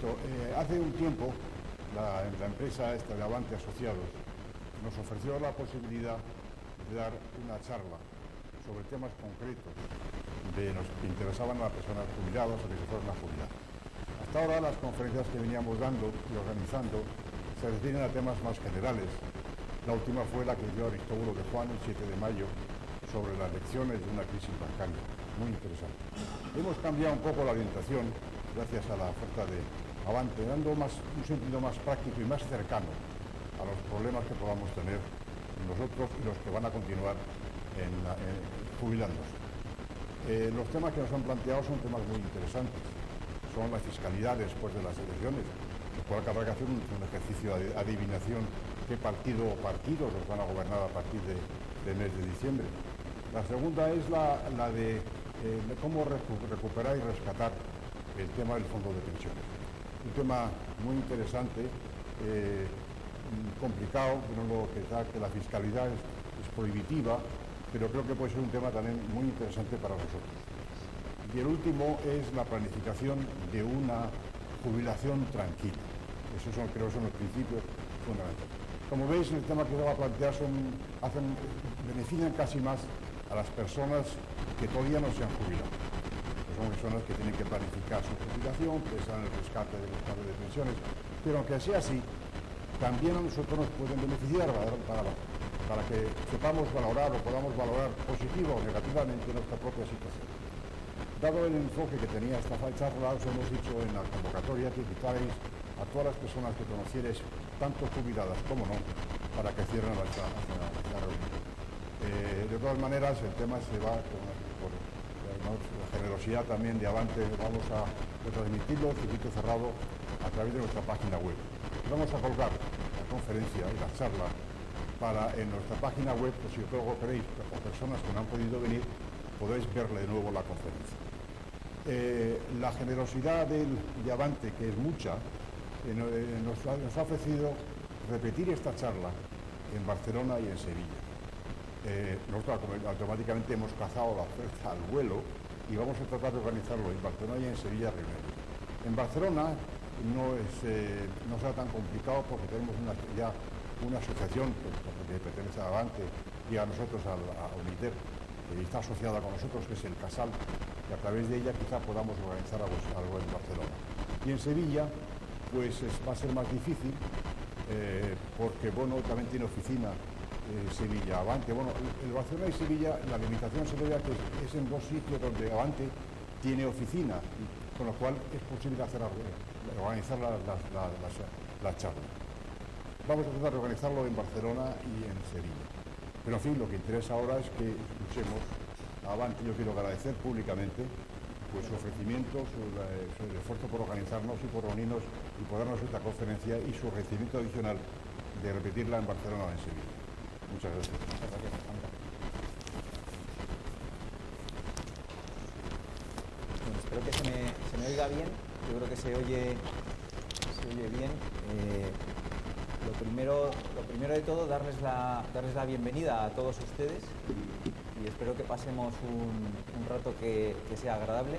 visto, hace un tiempo la empresa esta de Avante Asociados nos ofreció la posibilidad de dar una charla sobre temas concretos que interesaban a las personas jubiladas o que se fueran a jubilar. Hasta ahora las conferencias que veníamos dando y organizando se refieren a temas más generales. La última fue la que dio Aristóbulo de Juan el 7 de mayo sobre las lecciones de una crisis bancaria. Muy interesante. Hemos cambiado un poco la orientación gracias a la oferta de Avante, dando un sentido más práctico y más cercano a los problemas que podamos tener nosotros y los que van a continuar jubilándose. Los temas que nos han planteado son temas muy interesantes. Son la fiscalidad después de las elecciones, lo cual habrá que hacer un ejercicio de adivinación qué partido o partidos los van a gobernar a partir del mes de diciembre. La segunda es la de cómo recuperar y rescatar el tema del fondo de pensiones. Un tema muy interesante, complicado, que la fiscalidad es prohibitiva, pero creo que puede ser un tema también muy interesante para nosotros. Y el último es la planificación de una jubilación tranquila. Esos creo que son los principios fundamentales. Como veis, el tema que se va a plantear benefician casi más a las personas que todavía no se han jubilado. Son personas que tienen que planificar su jubilación, pensar en el rescate de los planes de pensiones, pero aunque sea así, también a nosotros nos pueden beneficiar para que sepamos valorar o podamos valorar positiva o negativamente nuestra propia situación. Dado el enfoque que tenía esta charla, os hemos dicho en la convocatoria que invitaréis a todas las personas que conocierais, tanto jubiladas como no, para que cierren esta reunión. De todas maneras, el tema se va por la generosidad también de Avante, vamos a retransmitirlo, circuito cerrado, a través de nuestra página web. Vamos a colgar la conferencia y la charla en nuestra página web, pues si luego queréis, o personas que no han podido venir, podéis verle de nuevo la conferencia. La generosidad de Avante, que es mucha, nos ha ofrecido repetir esta charla en Barcelona y en Sevilla. Nosotros automáticamente hemos cazado la oferta al vuelo y vamos a tratar de organizarlo en Barcelona y en Sevilla primero. En Barcelona no será tan complicado porque tenemos ya una asociación que pertenece a Avante y a nosotros, a UNITER, que está asociada con nosotros, que es el CASAL, y a través de ella quizá podamos organizar algo en Barcelona. Y en Sevilla, pues va a ser más difícil, porque bueno, también tiene oficina Sevilla, Avante. Bueno, el Barcelona y Sevilla, la limitación se debe a que es en dos sitios donde Avante tiene oficina, con lo cual es posible organizar las charlas. Vamos a tratar de organizarlo en Barcelona y en Sevilla. Pero en fin, lo que interesa ahora es que escuchemos a Avante. Yo quiero agradecer públicamente pues, su ofrecimiento, su esfuerzo por organizarnos y por reunirnos y por darnos esta conferencia y su ofrecimiento adicional de repetirla en Barcelona o en Sevilla. Muchas gracias. Muchas gracias, Alejandro. Bueno, espero que se me oiga bien. Yo creo que se oye bien. Lo primero de todo, darles la bienvenida a todos ustedes y espero que pasemos un rato que sea agradable.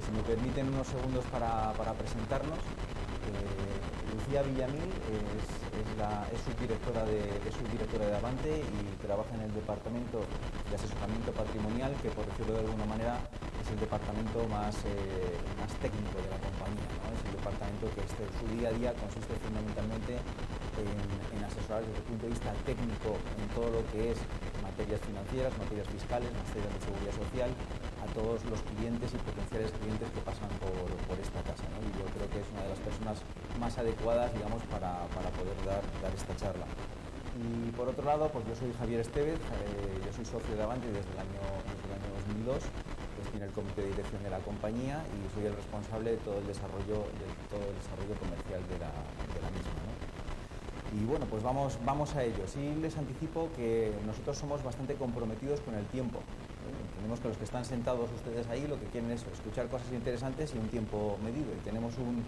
Si me permiten unos segundos para presentarnos. Lucía Villamil es subdirectora de Avante y trabaja en el departamento de asesoramiento patrimonial, que por decirlo de alguna manera es el departamento más técnico de la compañía, ¿no? Es el departamento que su día a día consiste fundamentalmente en asesorar desde el punto de vista técnico en todo lo que es materias financieras, materias fiscales, materias de seguridad social, a todos los clientes y potenciales clientes que pasan por esta casa, ¿no? Y yo creo que es una de las personas más adecuadas, digamos, para poder dar esta charla. Y por otro lado, pues yo soy Javier Estevez, yo soy socio de Avante desde el año 2002, estoy en el comité de dirección de la compañía y soy el responsable de todo el desarrollo comercial de la misma, ¿no? Y bueno, pues vamos a ello. Sí les anticipo que nosotros somos bastante comprometidos con el tiempo. Entendemos que los que están sentados ustedes ahí lo que quieren es escuchar cosas interesantes y un tiempo medido. Y tenemos un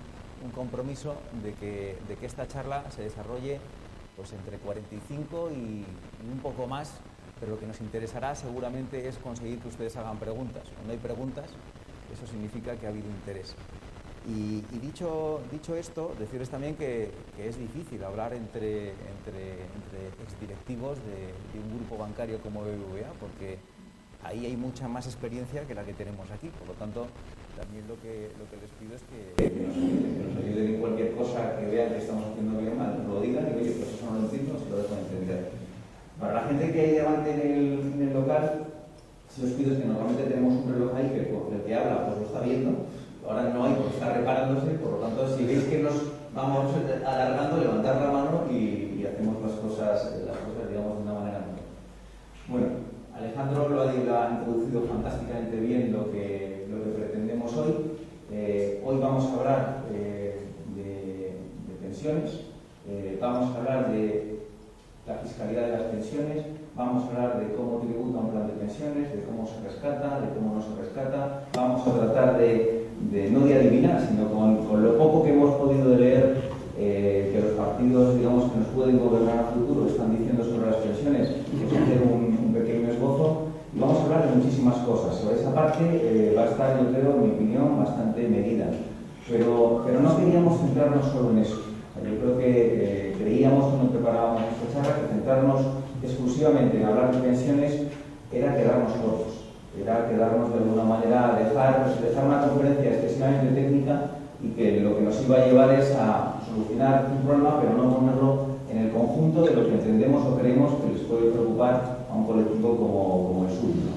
compromiso de que esta charla se desarrolle pues entre 45 y un poco más, pero lo que nos interesará seguramente es conseguir que ustedes hagan preguntas. Cuando hay preguntas, eso significa que ha habido interés. Y dicho esto, decirles también que es difícil hablar entre exdirectivos de un grupo bancario como BBVA, porque ahí hay mucha más experiencia que la que tenemos aquí. Por lo tanto, también lo que les pido es que nos ayuden en cualquier cosa que vean que estamos haciendo bien mal, nos lo digan y oye, pues eso no lo entiendo, se lo dejo de entender. Para la gente que hay delante en el local, si os pido es que normalmente tenemos un reloj ahí que el que habla pues lo está viendo. Ahora no hay porque está reparándose, por lo tanto, si veis que nos vamos alargando, levantad la mano y hacemos las cosas, digamos, de una manera mejor. Bueno, Alejandro lo ha introducido fantásticamente bien lo que pretendemos hoy. Hoy vamos a hablar de pensiones, vamos a hablar de la fiscalidad de las pensiones, vamos a hablar de cómo tributa un plan de pensiones, de cómo se rescata, de cómo no se rescata, vamos a tratar no de adivinar, sino con lo poco que hemos podido leer que los partidos, digamos, que nos pueden gobernar a futuro están diciendo sobre las pensiones, que hacer un pequeño esbozo, y vamos a hablar de muchísimas cosas. Sobre esa parte va a estar, yo creo, en mi opinión, bastante medida, pero no queríamos centrarnos solo en eso. Yo creo que creíamos cuando preparábamos esta charla que centrarnos exclusivamente en hablar de pensiones era quedarnos cortos, era quedarnos de alguna manera, dejar una conferencia excesivamente técnica y que lo que nos iba a llevar es a solucionar un problema, pero no ponerlo en el conjunto de lo que entendemos o creemos que les puede preocupar a un colectivo como el suyo.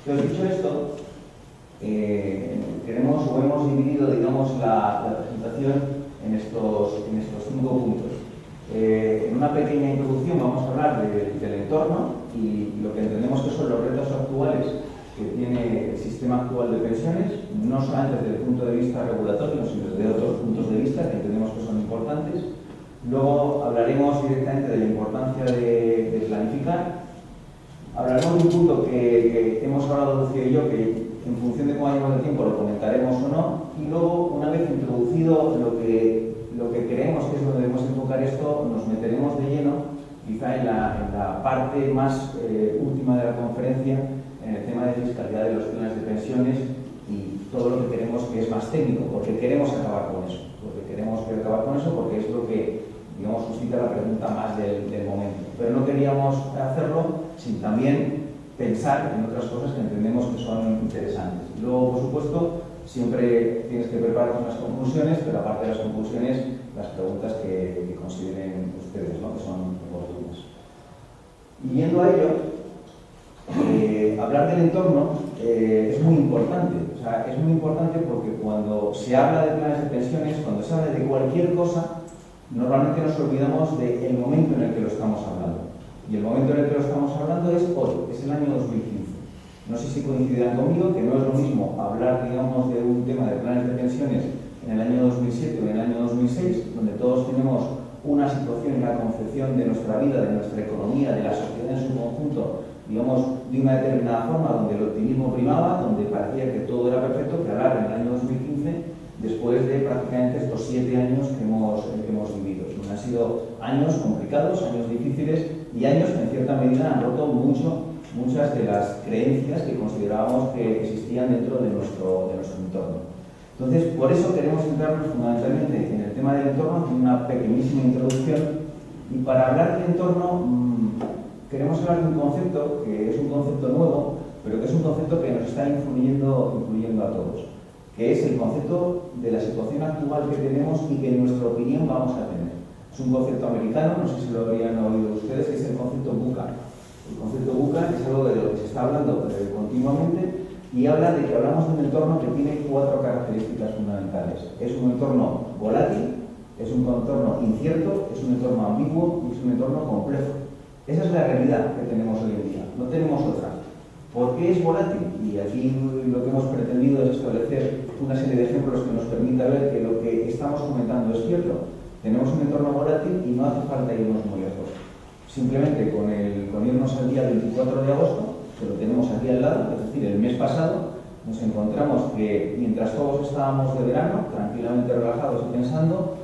Entonces, dicho esto, hemos dividido, digamos, la presentación en estos 5 puntos. En una pequeña introducción vamos a hablar del entorno y lo que entendemos que son los retos actuales que tiene el sistema actual de pensiones, no solamente desde el punto de vista regulatorio, sino desde otros puntos de vista que entendemos que son importantes. Luego hablaremos directamente de la importancia de planificar. Hablaremos de un punto que hemos hablado Lucía y yo, que en función de cómo vayamos de tiempo lo comentaremos o no. Y luego, una vez introducido lo que creemos que es donde debemos enfocar esto, nos meteremos de lleno, quizá en la parte más última de la conferencia, en el tema de fiscalidad de los planes de pensiones y todo lo que queremos que es más técnico, porque queremos acabar con eso, porque es lo que, digamos, suscita la pregunta más del momento. Pero no queríamos hacerlo sin también pensar en otras cosas que entendemos que son interesantes. Luego, por supuesto, siempre tienes que preparar unas conclusiones, pero aparte de las conclusiones, las preguntas que consideren ustedes, ¿no?, que son oportunas. Y yendo a ello, hablar del entorno es muy importante. O sea, es muy importante porque cuando se habla de planes de pensiones, cuando se habla de cualquier cosa, normalmente nos olvidamos del momento en el que lo estamos hablando. Y el momento en el que lo estamos hablando es hoy, es el año 2015. No sé si coincidirán conmigo que no es lo mismo hablar, digamos, de un tema de planes de pensiones en el año 2007 o en el año 2006, donde todos tenemos una situación y una concepción de nuestra vida, de nuestra economía, de la sociedad en su conjunto, digamos, de una determinada forma, donde el optimismo primaba, donde parecía que todo era perfecto, que hablar en el año 2015, después de prácticamente estos 7 años que hemos vivido. Han sido años complicados, años difíciles y años que en cierta medida han roto muchas de las creencias que considerábamos que existían dentro de nuestro entorno. Entonces, por eso queremos centrarnos fundamentalmente en el tema del entorno, en una pequeñísima introducción, y para hablar del entorno queremos hablar de un concepto que es un concepto nuevo, pero que es un concepto que nos está influyendo a todos, que es el concepto de la situación actual que tenemos y que en nuestra opinión vamos a tener. Es un concepto americano, no sé si lo habrían oído ustedes, que es el concepto VUCA. El concepto VUCA es algo de lo que se está hablando continuamente y habla de que hablamos de un entorno que tiene 4 características fundamentales. Es un entorno volátil, es un entorno incierto, es un entorno ambiguo y es un entorno complejo. Esa es la realidad que tenemos hoy en día, no tenemos otra. ¿Por qué es volátil? Y aquí lo que hemos pretendido es establecer una serie de ejemplos que nos permita ver que lo que estamos comentando es cierto. Tenemos un entorno volátil y no hace falta irnos muy lejos. Simplemente con irnos al día 24 de agosto, que lo tenemos aquí al lado, es decir, el mes pasado, nos encontramos que mientras todos estábamos de verano, tranquilamente relajados y pensando,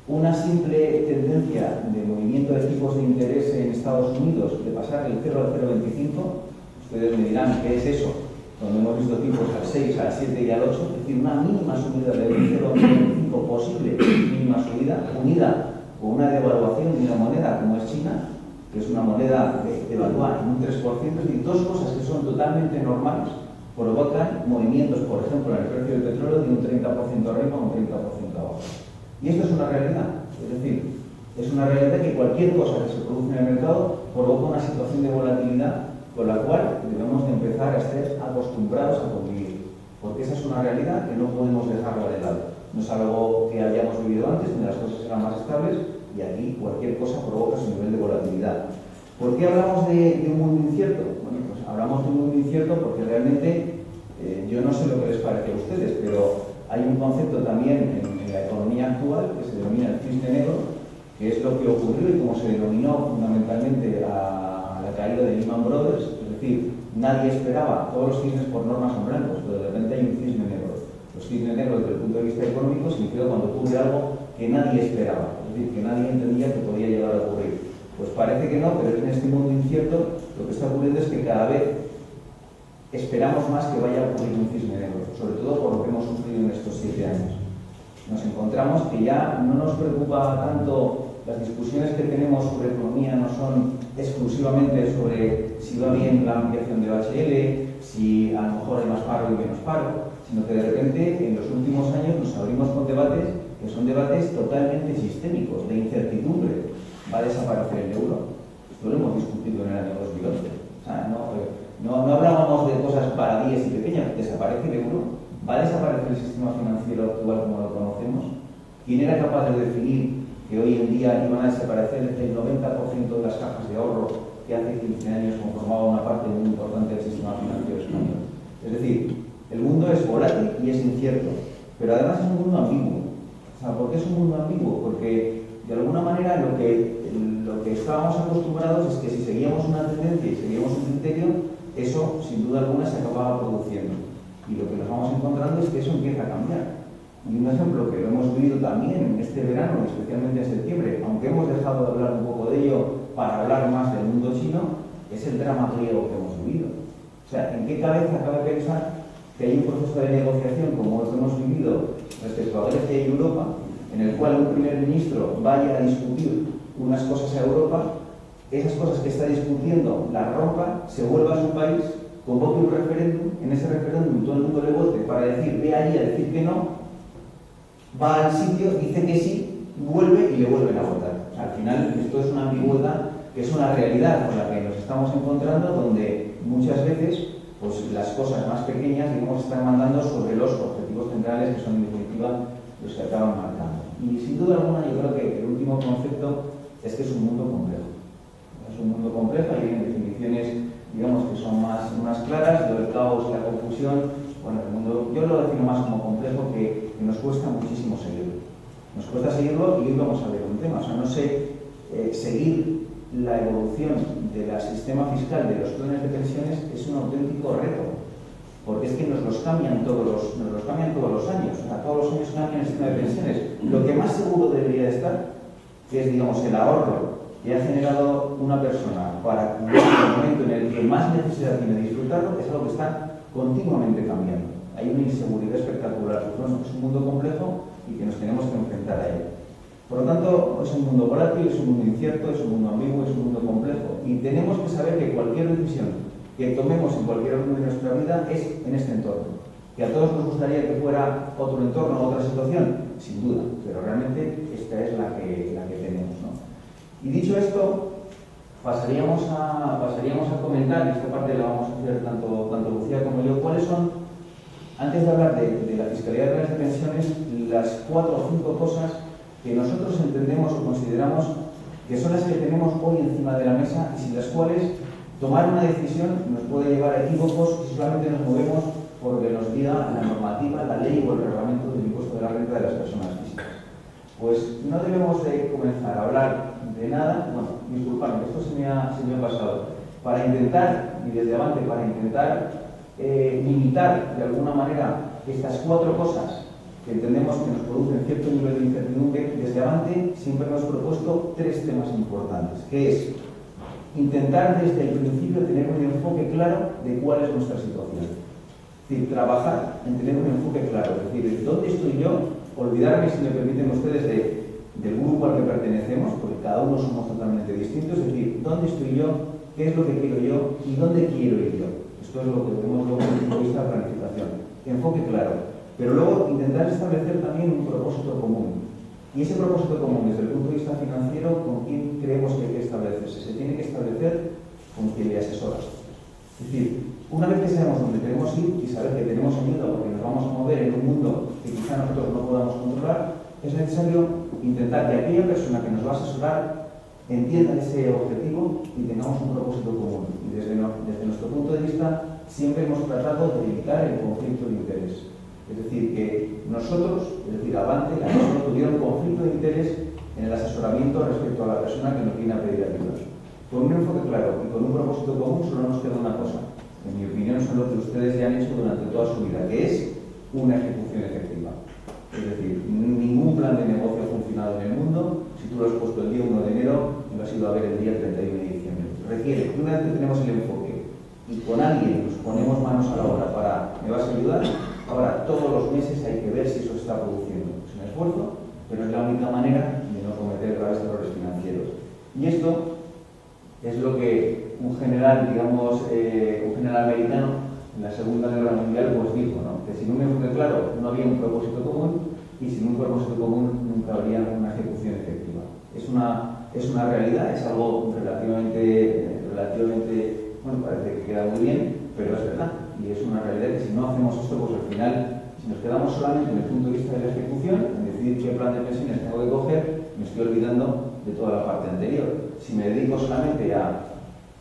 una simple tendencia de movimiento de tipos de interés en Estados Unidos de pasar del 0 al 0,25, ustedes me dirán, ¿qué es eso? donde hemos visto tipos al 6, al 7 y al 8, es decir, una mínima subida del 0,25 posible, mínima subida, unida con una devaluación de una moneda como es China, que es una moneda devaluada en un 3%, es decir, dos cosas que son totalmente normales, provocan movimientos, por ejemplo, en el precio del petróleo de un 30% arriba o un 30% abajo. Y esto es una realidad, es decir, es una realidad que cualquier cosa que se produce en el mercado provoca una situación de volatilidad con la cual debemos de empezar a estar acostumbrados a convivir, porque esa es una realidad que no podemos dejarla de lado. No es algo que hayamos vivido antes, donde las cosas eran más estables, y aquí cualquier cosa provoca su nivel de volatilidad. ¿Por qué hablamos de un mundo incierto? Bueno, pues hablamos de un mundo incierto porque realmente, yo no sé lo que les parece a ustedes, pero hay un concepto también en la economía actual que se denomina el cisne negro, que es lo que ocurrió y como se denominó fundamentalmente a la caída de Lehman Brothers, es decir, nadie esperaba, todos los cisnes por norma son blancos, pero de repente hay un cisne negro. Los cisnes negros desde el punto de vista económico significa cuando ocurre algo que nadie esperaba, es decir, que nadie entendía que podía llegar a ocurrir. Pues parece que no, pero en este mundo incierto lo que está ocurriendo es que cada vez esperamos más que vaya a ocurrir un cisne negro, sobre todo por lo que hemos sufrido en estos 7 años. Nos encontramos que ya no nos preocupa tanto, las discusiones que tenemos sobre economía no son exclusivamente sobre si va bien la ampliación de OHL, si a lo mejor hay más paro y menos paro, sino que de repente en los últimos años nos abrimos con debates que son debates totalmente sistémicos, de incertidumbre. ¿Va a desaparecer el euro? Esto lo hemos discutido en el año 2011. O sea, no hablábamos de cosas baladíes y pequeñas. ¿Desaparece el euro? ¿Va a desaparecer el sistema financiero actual como lo conocemos? ¿Quién era capaz de definir que hoy en día iban a desaparecer el 90% de las cajas de ahorro que hace 15 años conformaba una parte muy importante del sistema financiero español? Es decir, el mundo es volátil y es incierto, pero además es un mundo ambiguo. O sea, ¿por qué es un mundo ambiguo? Porque de alguna manera lo que estábamos acostumbrados es que si seguíamos una tendencia y seguíamos un criterio, eso sin duda alguna se acababa produciendo. Y lo que nos vamos encontrando es que eso empieza a cambiar. Y un ejemplo que lo hemos vivido también en este verano, especialmente en septiembre, aunque hemos dejado de hablar un poco de ello para hablar más del mundo chino, es el drama griego que hemos vivido. O sea, ¿en qué cabeza cabe pensar que hay un proceso de negociación como el que hemos vivido respecto a Grecia y Europa, en el cual un primer ministro vaya a discutir unas cosas a Europa, esas cosas que está discutiendo las rompa, se vuelva a su país, convoque un referéndum, en ese referéndum todo el mundo le vote para decir, ve allí a decir que no, va al sitio, dice que sí, vuelve y le vuelven a votar. O sea, al final esto es una ambigüedad, que es una realidad con la que nos estamos encontrando, donde muchas veces pues, las cosas más pequeñas, digamos, están mandando sobre los objetivos centrales que son en definitiva los que acaban marcando. Y sin duda alguna yo creo que el último concepto es que es un mundo complejo. Es un mundo complejo, hay definiciones, digamos, que son más claras, lo del caos, la confusión. Bueno, el mundo, yo lo defino más como complejo, que nos cuesta muchísimo seguirlo. Nos cuesta seguirlo y hoy vamos a ver un tema. O sea, no sé, seguir la evolución del sistema fiscal de los planes de pensiones es un auténtico reto. Porque es que nos los cambian todos los años. O sea, todos los años cambian el sistema de pensiones. Lo que más seguro debería de estar, que es, digamos, el ahorro que ha generado una persona para cubrir el momento en el que más necesidad tiene de disfrutarlo, es algo que está continuamente cambiando. Hay una inseguridad espectacular. Bueno, es un mundo complejo y que nos tenemos que enfrentar a ello. Por lo tanto, es un mundo volátil, es un mundo incierto, es un mundo ambiguo, es un mundo complejo. Y tenemos que saber que cualquier decisión que tomemos en cualquier orden de nuestra vida es en este entorno. Que a todos nos gustaría que fuera otro entorno, otra situación, sin duda, pero realmente esta es la que tenemos, ¿no? Y dicho esto, pasaríamos a comentar, y esta parte la vamos a hacer tanto Lucía como yo, cuáles son, antes de hablar de la fiscalidad de las pensiones, las 4 o 5 cosas que nosotros entendemos o consideramos que son las que tenemos hoy encima de la mesa y sin las cuales tomar una decisión nos puede llevar a equívocos si solamente nos movemos por lo que nos diga la normativa, la ley o el reglamento del impuesto de la renta de las personas físicas. Pues no debemos de comenzar a hablar de nada, bueno, disculpadme, esto se me ha pasado, para intentar, y desde avante, para intentar limitar de alguna manera estas 4 cosas que entendemos que nos producen cierto nivel de incertidumbre, desde avante siempre hemos propuesto 3 temas importantes, que es intentar desde el principio tener un enfoque claro de cuál es nuestra situación. Es decir, trabajar en tener un enfoque claro, es decir, ¿dónde estoy yo? Olvidarme, si me permiten ustedes, del grupo al que pertenecemos, porque cada uno somos totalmente distintos, es decir, ¿dónde estoy yo? ¿Qué es lo que quiero yo? ¿Y dónde quiero ir yo? Esto es lo que vemos luego desde el punto de vista de planificación. Enfoque claro. Pero luego intentar establecer también un propósito común. Y ese propósito común, desde el punto de vista financiero, ¿con quién creemos que hay que establecerse? Se tiene que establecer con quien le asesora. Es decir, una vez que sabemos dónde queremos ir y saber que tenemos ayuda porque nos vamos a mover en un mundo que quizá nosotros no podamos controlar, es necesario intentar que aquella persona que nos va a asesorar entienda ese objetivo y tengamos un propósito común. Y desde nuestro punto de vista siempre hemos tratado de evitar el conflicto de interés. Es decir, que nosotros, es decir, Avante, la persona tuviera un conflicto de interés en el asesoramiento respecto a la persona que nos viene a pedir ayuda. Con un enfoque claro y con un propósito común solo nos queda una cosa. En mi opinión son lo que ustedes ya han hecho durante toda su vida, que es una ejecución efectiva. Es decir, ningún plan de negocio ha funcionado en el mundo si tú lo has puesto el día 1 de enero y lo has ido a ver el día 31 de diciembre. Requiere que una vez que tenemos el enfoque y con alguien nos ponemos manos a la obra para ¿me vas a ayudar? Ahora, todos los meses hay que ver si eso está produciendo. Es un esfuerzo, pero es la única manera de no cometer graves errores financieros. Y esto es lo que un general, digamos, un general americano en la Segunda Guerra Mundial pues dijo, ¿no? Que sin un enfoque claro no había un propósito común y sin un propósito común nunca habría una ejecución efectiva. Es una realidad, es algo relativamente, bueno, parece que queda muy bien, pero es verdad. Y es una realidad que si no hacemos esto, pues al final, si nos quedamos solamente en el punto de vista de la ejecución, en decidir qué plan de pensiones tengo que coger, me estoy olvidando de toda la parte anterior. Si me dedico solamente a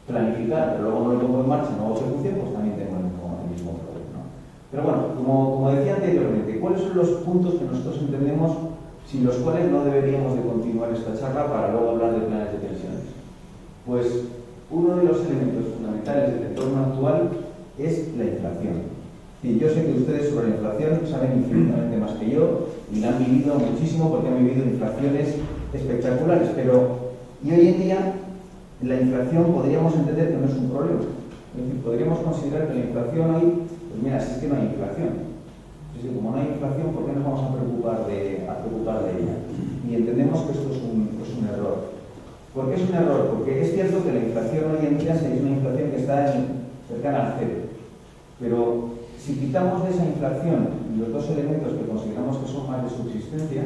planificar, pero luego no lo pongo en marcha, no hago ejecución, pues también tengo el mismo problema, ¿no? Pero bueno, como decía anteriormente, ¿cuáles son los puntos que nosotros entendemos sin los cuales no deberíamos de continuar esta charla para luego hablar de planes de pensiones? Pues uno de los elementos fundamentales del entorno actual es la inflación. Y yo sé que ustedes sobre la inflación saben infinitamente más que yo y la han vivido muchísimo porque han vivido inflaciones espectaculares, pero y hoy en día la inflación podríamos entender que no es un problema. Es decir, podríamos considerar que la inflación hoy, pues mira, si es que no hay inflación. Es decir, como no hay inflación, ¿por qué nos vamos a preocupar de ella? Y entendemos que esto es un error. ¿Por qué es un error? Porque es cierto que la inflación hoy en día es una inflación que está cercana al cero. Pero si quitamos de esa inflación los dos elementos que consideramos que son más de subsistencia,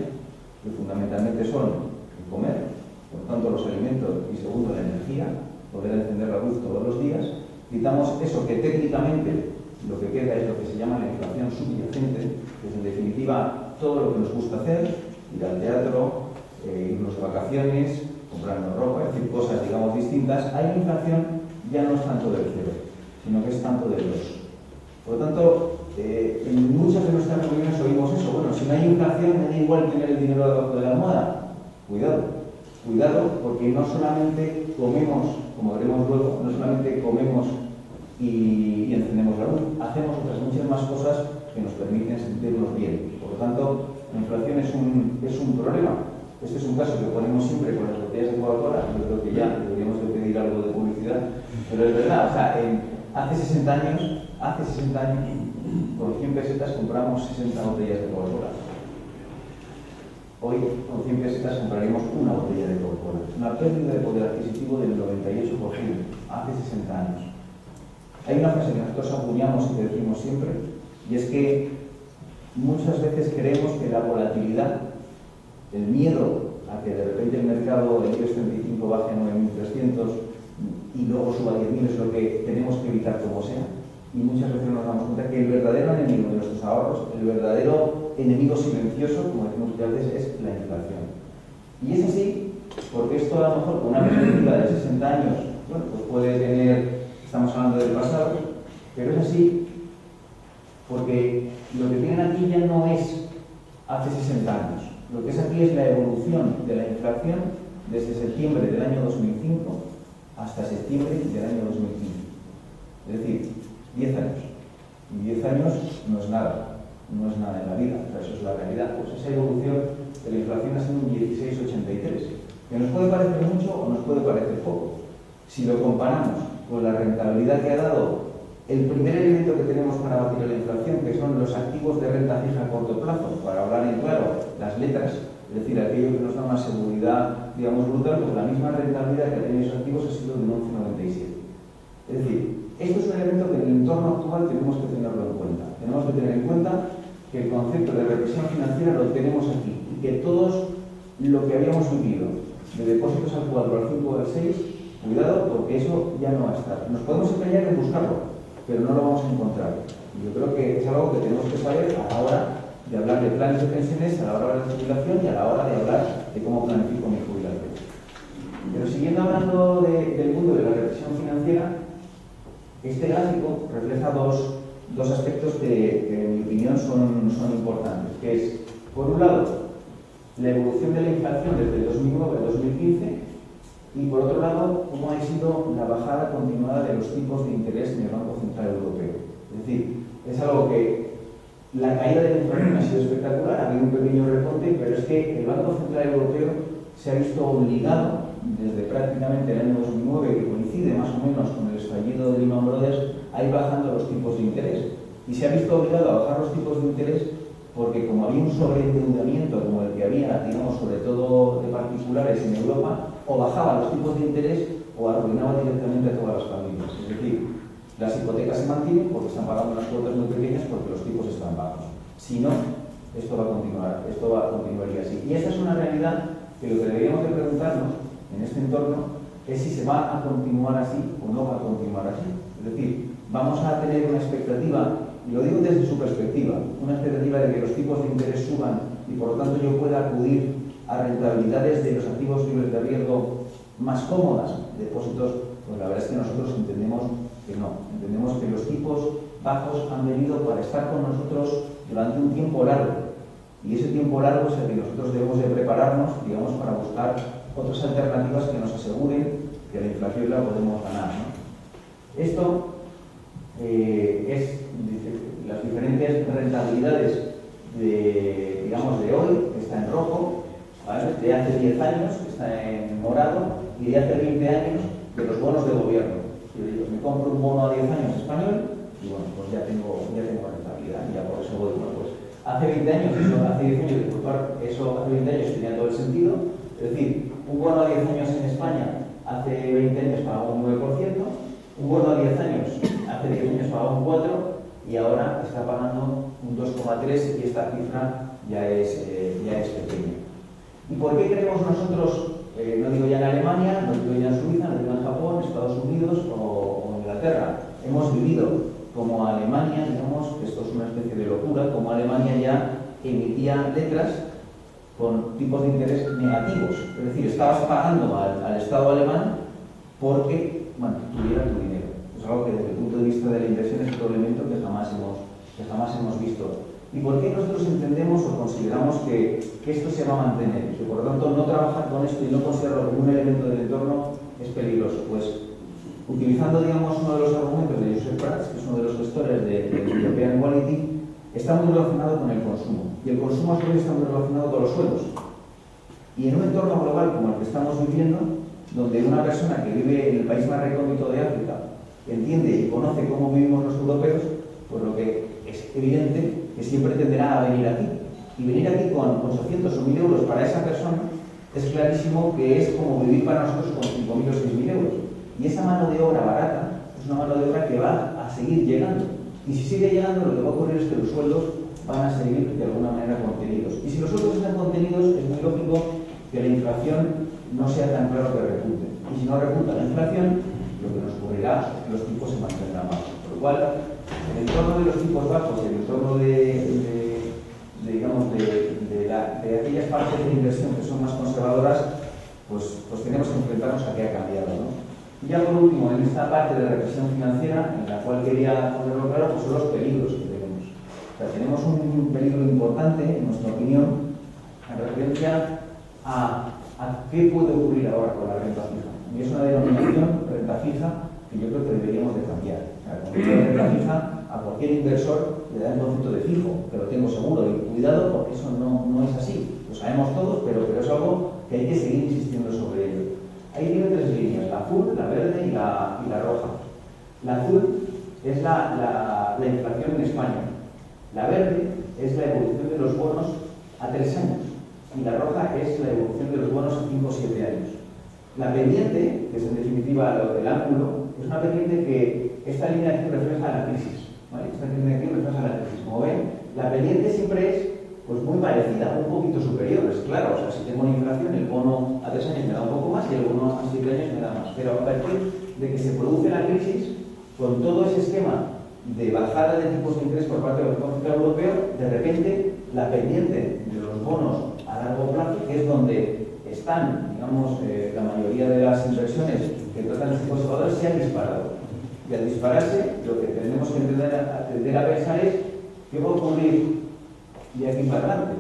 que fundamentalmente son el comer, por tanto los alimentos, y segundo la energía, poder encender la luz todos los días, quitamos eso que técnicamente lo que queda es lo que se llama la inflación subyacente, que es en definitiva todo lo que nos gusta hacer, ir al teatro, irnos de vacaciones, comprarnos ropa, es decir, cosas digamos distintas. Ahí la inflación ya no es tanto del cero, sino que es tanto del 2. Por lo tanto, en muchas de nuestras reuniones oímos eso. Bueno, si no hay inflación, me da igual tener el dinero debajo de la almohada. Cuidado, porque no solamente comemos, como veremos luego, no solamente comemos y encendemos la luz, hacemos otras muchas más cosas que nos permiten sentirnos bien. Por lo tanto, la inflación es un problema. Este es un caso que ponemos siempre con las botellas de Coca-Cola. Yo creo que ya deberíamos de pedir algo de publicidad, pero es verdad, o sea, hace 60 años, con 100 pesetas compramos 60 botellas de Coca-Cola. Hoy, con 100 pesetas compraríamos una botella de Coca-Cola. Una pérdida de poder adquisitivo del 98%, hace 60 años. Hay una frase que nosotros acuñamos y que decimos siempre, y es que muchas veces creemos que la volatilidad, el miedo a que de repente el mercado del IBEX 35 baje a 9.300 y luego suba a 10.000 es lo que tenemos que evitar como sea. Y muchas veces nos damos cuenta que el verdadero enemigo de nuestros ahorros, el verdadero enemigo silencioso, como decimos muchas veces, es la inflación. Y es así porque esto a lo mejor con una perspectiva de 60 años, bueno, pues puede tener, estamos hablando del pasado, pero es así porque lo que tienen aquí ya no es hace 60 años. Lo que es aquí es la evolución de la inflación desde septiembre del año 2005 hasta septiembre del año 2015. Es decir, 10 años. Y 10 años no es nada en la vida, pero eso es la realidad. Pues esa evolución de la inflación ha sido un 16,83, que nos puede parecer mucho o nos puede parecer poco. Si lo comparamos con la rentabilidad que ha dado El primer elemento que tenemos para batir la inflación, que son los activos de renta fija a corto plazo, para hablar en claro, las letras, es decir, aquello que nos da una seguridad, digamos, brutal, pues la misma rentabilidad que ha tenido esos activos ha sido de un 11,97. Es decir, esto es un elemento que en el entorno actual tenemos que tenerlo en cuenta. Tenemos que tener en cuenta que el concepto de represión financiera lo tenemos aquí y que todos lo que habíamos vivido, de depósitos al 4, al 5 o al 6, cuidado porque eso ya no va a estar. Nos podemos empeñar en buscarlo, pero no lo vamos a encontrar. Yo creo que es algo que tenemos que saber a la hora de hablar de planes de pensiones, a la hora de hablar de jubilación y a la hora de hablar de cómo planifico mi jubilación. Pero siguiendo hablando del mundo de la represión financiera, este gráfico refleja dos aspectos que en mi opinión son importantes, que es, por un lado, la evolución de la inflación desde el 2009 al 2015 y, por otro lado, cómo ha sido la bajada continuada de los tipos de interés en el Banco Central Europeo. Es decir, es algo que la caída de la inflación ha sido espectacular, ha habido un pequeño repunte, pero es que el Banco Central Europeo se ha visto obligado, desde prácticamente el año 2009, que coincide más o menos con el estallido de Lehman Brothers, a ir bajando los tipos de interés. Y se ha visto obligado a bajar los tipos de interés porque como había un sobreendeudamiento como el que había, digamos, sobre todo de particulares en Europa, o bajaba los tipos de interés o arruinaba directamente a todas las familias. Es decir, las hipotecas se mantienen porque están pagando unas cuotas muy pequeñas porque los tipos están bajos. Si no, esto va a continuar y así. Y esta es una realidad que lo que deberíamos de preguntarnos en este entorno es si se va a continuar así o no va a continuar así. Es decir, vamos a tener una expectativa, y lo digo desde su perspectiva, una expectativa de que los tipos de interés suban y por lo tanto yo pueda acudir a rentabilidades de los activos libres de riesgo más cómodas, depósitos, pues la verdad es que nosotros entendemos que no. Entendemos que los tipos bajos han venido para estar con nosotros durante un tiempo largo. Y ese tiempo largo es el que nosotros debemos de prepararnos, digamos, para buscar otras alternativas que nos aseguren que la inflación la podemos ganar, ¿no? Esto es las diferentes rentabilidades de hoy, que está en rojo, ¿vale? De hace 10 años, que está en morado, y de hace 20 años de los bonos de gobierno. Si yo digo, me compro un bono a 10 años español, y bueno, pues ya tengo rentabilidad, y ya por eso voy, bueno, pues hace 20 años, hace 10 años, disculpar, eso hace 20 años tenía todo el sentido. Es decir, un bono a 10 años en España hace 20 años pagaba un 9%, un bono a 10 años hace 10 años pagaba un 4% y ahora está pagando un 2,3% y esta cifra ya es pequeña. ¿Y por qué creemos nosotros, no digo ya en Alemania, no digo ya en Suiza, no digo en Japón, Estados Unidos o Inglaterra, hemos vivido como Alemania, digamos, que esto es una especie de locura, como Alemania ya emitía letras con tipos de interés negativos. Es decir, estabas pagando al Estado alemán porque tuviera tu dinero. Es algo que desde el punto de vista de la inversión es otro elemento que jamás hemos visto. ¿Y por qué nosotros entendemos o consideramos que esto se va a mantener? Que por lo tanto no trabajar con esto y no considerarlo como un elemento del entorno es peligroso. Pues utilizando, digamos, uno de los argumentos de Joseph Prats, que es uno de los gestores de European Quality, está muy relacionado con el consumo. Y el consumo a su vez está muy relacionado con los sueldos. Y en un entorno global como el que estamos viviendo, donde una persona que vive en el país más recóndito de África entiende y conoce cómo vivimos los europeos, pues lo que es evidente que siempre tenderá a venir aquí. Y venir aquí con 800 o 1.000 euros para esa persona es clarísimo que es como vivir para nosotros con 5.000 o 6.000 euros. Y esa mano de obra barata es una mano de obra que va a seguir llegando. Y si sigue llegando, lo que va a ocurrir es que los sueldos van a seguir de alguna manera contenidos. Y si los sueldos están contenidos, es muy lógico que la inflación no sea tan claro que repunte. Y si no repunta la inflación, lo que nos ocurrirá es que los tipos se mantendrán bajos. Por lo cual, en el entorno de los tipos bajos, en el entorno de aquellas partes de inversión que son más conservadoras, pues tenemos que enfrentarnos a que ha cambiado, ¿no? Y ya por último, en esta parte de la represión financiera, en la cual quería ponerlo claro, pues son los peligros que tenemos. O sea, tenemos un peligro importante, en nuestra opinión, en referencia a qué puede ocurrir ahora con la renta fija. Y es una denominación, renta fija, que yo creo que deberíamos de cambiar. O sea, cuando digo renta fija, a cualquier inversor le da un concepto de fijo, que lo tengo seguro, y cuidado porque eso no es así. Lo sabemos todos, pero es algo que hay que seguir insistiendo sobre ello. Ahí tiene tres líneas, la azul, la verde y la roja. La azul es la inflación en España. La verde es la evolución de los bonos a 3 años y la roja es la evolución de los bonos a 5 o 7 años. La pendiente, que es en definitiva lo del ángulo, es una pendiente que esta línea aquí refleja la crisis, ¿vale? Esta línea aquí refleja la crisis. Como ven, la pendiente siempre es pues muy parecida, un poquito superior, es claro. O sea, si tengo una inflación, el bono a 3 años me da un poco más y el bono a 7 años me da más. Pero a partir de que se produce la crisis, con todo ese esquema de bajada de tipos de interés por parte del Banco Central Europeo, de repente la pendiente de los bonos a largo plazo, que es donde están, digamos, la mayoría de las inversiones que tratan este tipo de valores, se han disparado. Y al dispararse, lo que tenemos que tender a pensar es qué va a ocurrir de aquí para adelante.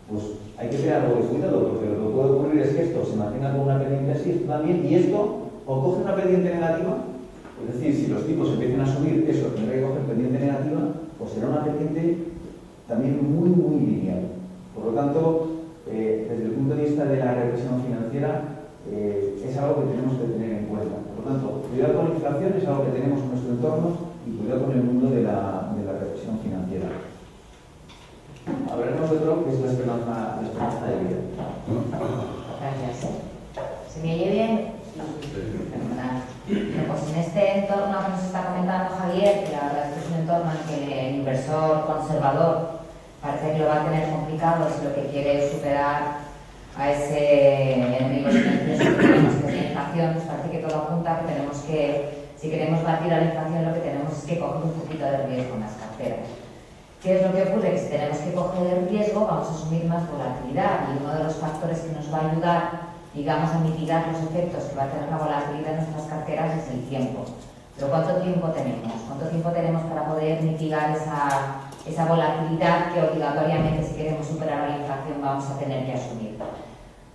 Pues hay que tener algo de cuidado, porque lo que puede ocurrir es que esto se mantenga con una pendiente así, esto también, y esto o coge una pendiente negativa, es decir, si los tipos empiezan a subir, eso tendrá que coger pendiente negativa, pues será una pendiente también muy, muy lineal. Por lo tanto, desde el punto de vista de la represión financiera, es algo que tenemos que tener en cuenta. Por lo tanto, cuidado con la inflación es algo que tenemos en nuestro entorno y cuidado con el mundo de la represión financiera. Hablaremos de otro que es la esperanza de vida. Gracias. ¿Se me oye bien? Fenomenal. Bueno, pues en este entorno que nos está comentando Javier, que la verdad es que es un entorno en que el inversor conservador parece que lo va a tener complicado si lo que quiere es superar a ese enemigo silencioso que tenemos, que es la inflación. Pues parece que todo apunta que tenemos que, si queremos batir a la inflación, lo que tenemos es que coger un poquito de riesgo en las carteras. ¿Qué es lo que ocurre? Que si tenemos que coger el riesgo, vamos a asumir más volatilidad, y uno de los factores que nos va a ayudar, digamos, a mitigar los efectos que va a tener la volatilidad en nuestras carteras es el tiempo. Pero ¿cuánto tiempo tenemos? ¿Cuánto tiempo tenemos para poder mitigar esa volatilidad que obligatoriamente, si queremos superar la inflación, vamos a tener que asumir?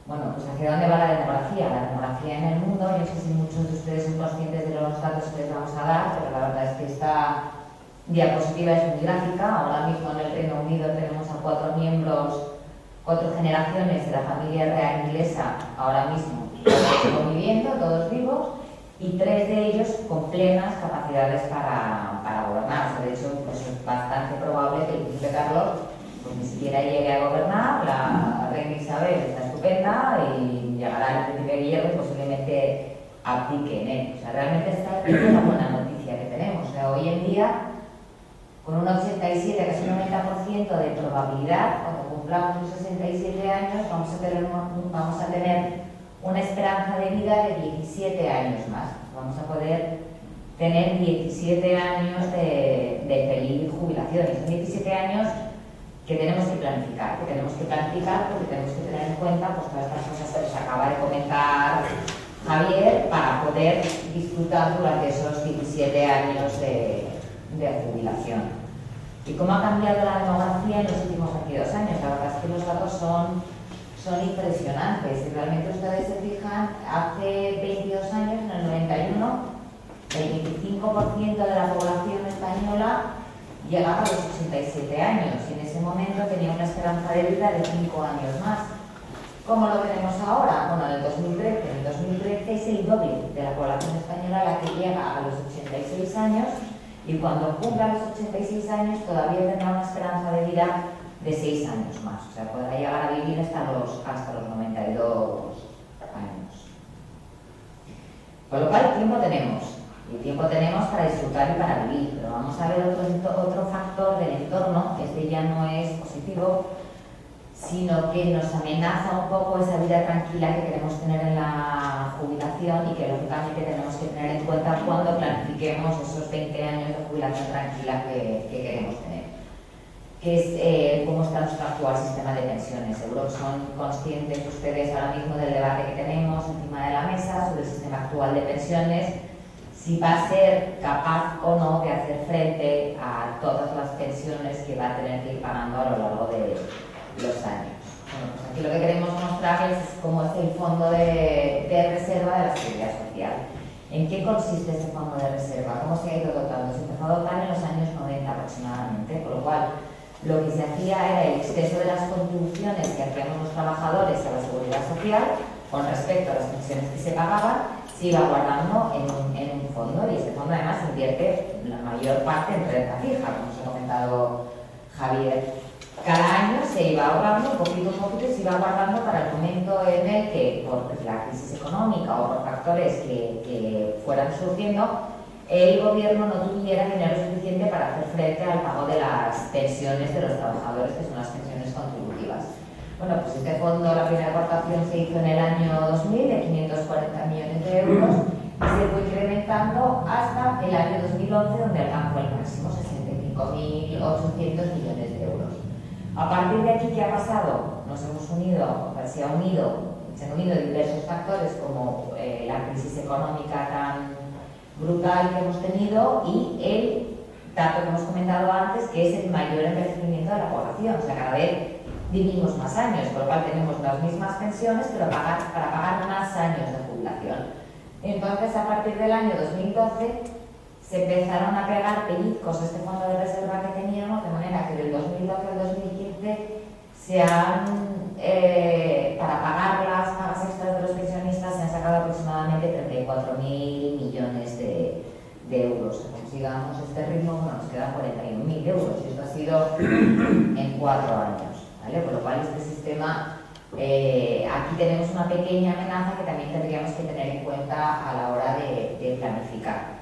Bueno, pues ¿hacia dónde va la demografía? La demografía en el mundo, yo no sé si muchos de ustedes son conscientes de los datos que les vamos a dar, pero la verdad es que esta diapositiva es muy gráfica. Ahora mismo en el Reino Unido tenemos a 4 miembros, 4 generaciones de la familia real inglesa ahora mismo conviviendo, todos vivos, y 3 de ellos con plenas capacidades para gobernar. O sea, de hecho, pues es bastante probable que el príncipe Carlos pues ni siquiera llegue a gobernar, la reina Isabel está estupenda y llegará el príncipe Guillermo y posiblemente abdique en él. O sea, realmente esta es una buena noticia que tenemos. O sea, hoy en día, con un 87, casi un 90% de probabilidad, cuando cumplamos los 67 años, vamos a tener una esperanza de vida de 17 años más. Vamos a poder tener 17 años de feliz jubilación. Y son 17 años que tenemos que planificar, porque tenemos que tener en cuenta pues, todas estas cosas que nos acaba de comentar Javier, para poder disfrutar durante esos 17 años de jubilación. ¿Y cómo ha cambiado la demografía en los últimos 22 años? La verdad es que los datos son impresionantes. Si realmente ustedes se fijan, hace 22 años, en el 91, el 25% de la población española llegaba a los 87 años y en ese momento tenía una esperanza de vida de 5 años más. ¿Cómo lo tenemos ahora? Bueno, en el 2013 es el doble de la población española la que llega a los 86 años, y cuando cumpla los 86 años todavía tendrá una esperanza de vida de 6 años más. O sea, podrá llegar a vivir hasta los 92 años. Con lo cual, tiempo tenemos. Y tiempo tenemos para disfrutar y para vivir. Pero vamos a ver otro factor del entorno, que este ya no es positivo, sino que nos amenaza un poco esa vida tranquila que queremos tener en la jubilación y que lógicamente tenemos que tener en cuenta cuando planifiquemos esos 20 años de jubilación tranquila que queremos tener. Que es cómo está nuestro actual sistema de pensiones. Seguro que son conscientes ustedes ahora mismo del debate que tenemos encima de la mesa sobre el sistema actual de pensiones, si va a ser capaz o no de hacer frente a todas las pensiones que va a tener que ir pagando a lo largo de los años. Bueno, pues aquí lo que queremos mostrarles es cómo es el fondo de reserva de la Seguridad Social. ¿En qué consiste este fondo de reserva? ¿Cómo se ha ido dotando? Se empezó a dotar en los años 90 aproximadamente, por lo cual lo que se hacía era el exceso de las contribuciones que hacíamos los trabajadores a la Seguridad Social, con respecto a las pensiones que se pagaban, se iba guardando en un fondo, y este fondo además invierte la mayor parte en renta fija, como os ha comentado Javier. Cada año se iba ahorrando un poquito y se iba guardando para el momento en el que, por la crisis económica o por factores que fueran surgiendo, el gobierno no tuviera dinero suficiente para hacer frente al pago de las pensiones de los trabajadores, que son las pensiones contributivas. Bueno, pues este fondo, la primera aportación se hizo en el año 2000 de 540 millones de euros y se fue incrementando hasta el año 2011, donde alcanzó el máximo, 65.800 millones de euros. A partir de aquí, ¿qué ha pasado? Nos hemos unido, se han unido diversos factores como la crisis económica tan brutal que hemos tenido y el dato que hemos comentado antes, que es el mayor envejecimiento de la población. O sea, cada vez vivimos más años, por lo cual tenemos las mismas pensiones, pero para pagar más años de jubilación. Entonces, a partir del año 2012, se empezaron a pegar pellizcos a este fondo de reserva que teníamos, de manera que del 2012 al 2015 para pagar las pagas extras de los pensionistas se han sacado aproximadamente 34.000 millones de euros. Si consigamos este ritmo, bueno, nos quedan 41.000 euros, y esto ha sido en 4 años. ¿Vale? Por lo cual este sistema, aquí tenemos una pequeña amenaza que también tendríamos que tener en cuenta a la hora de planificar.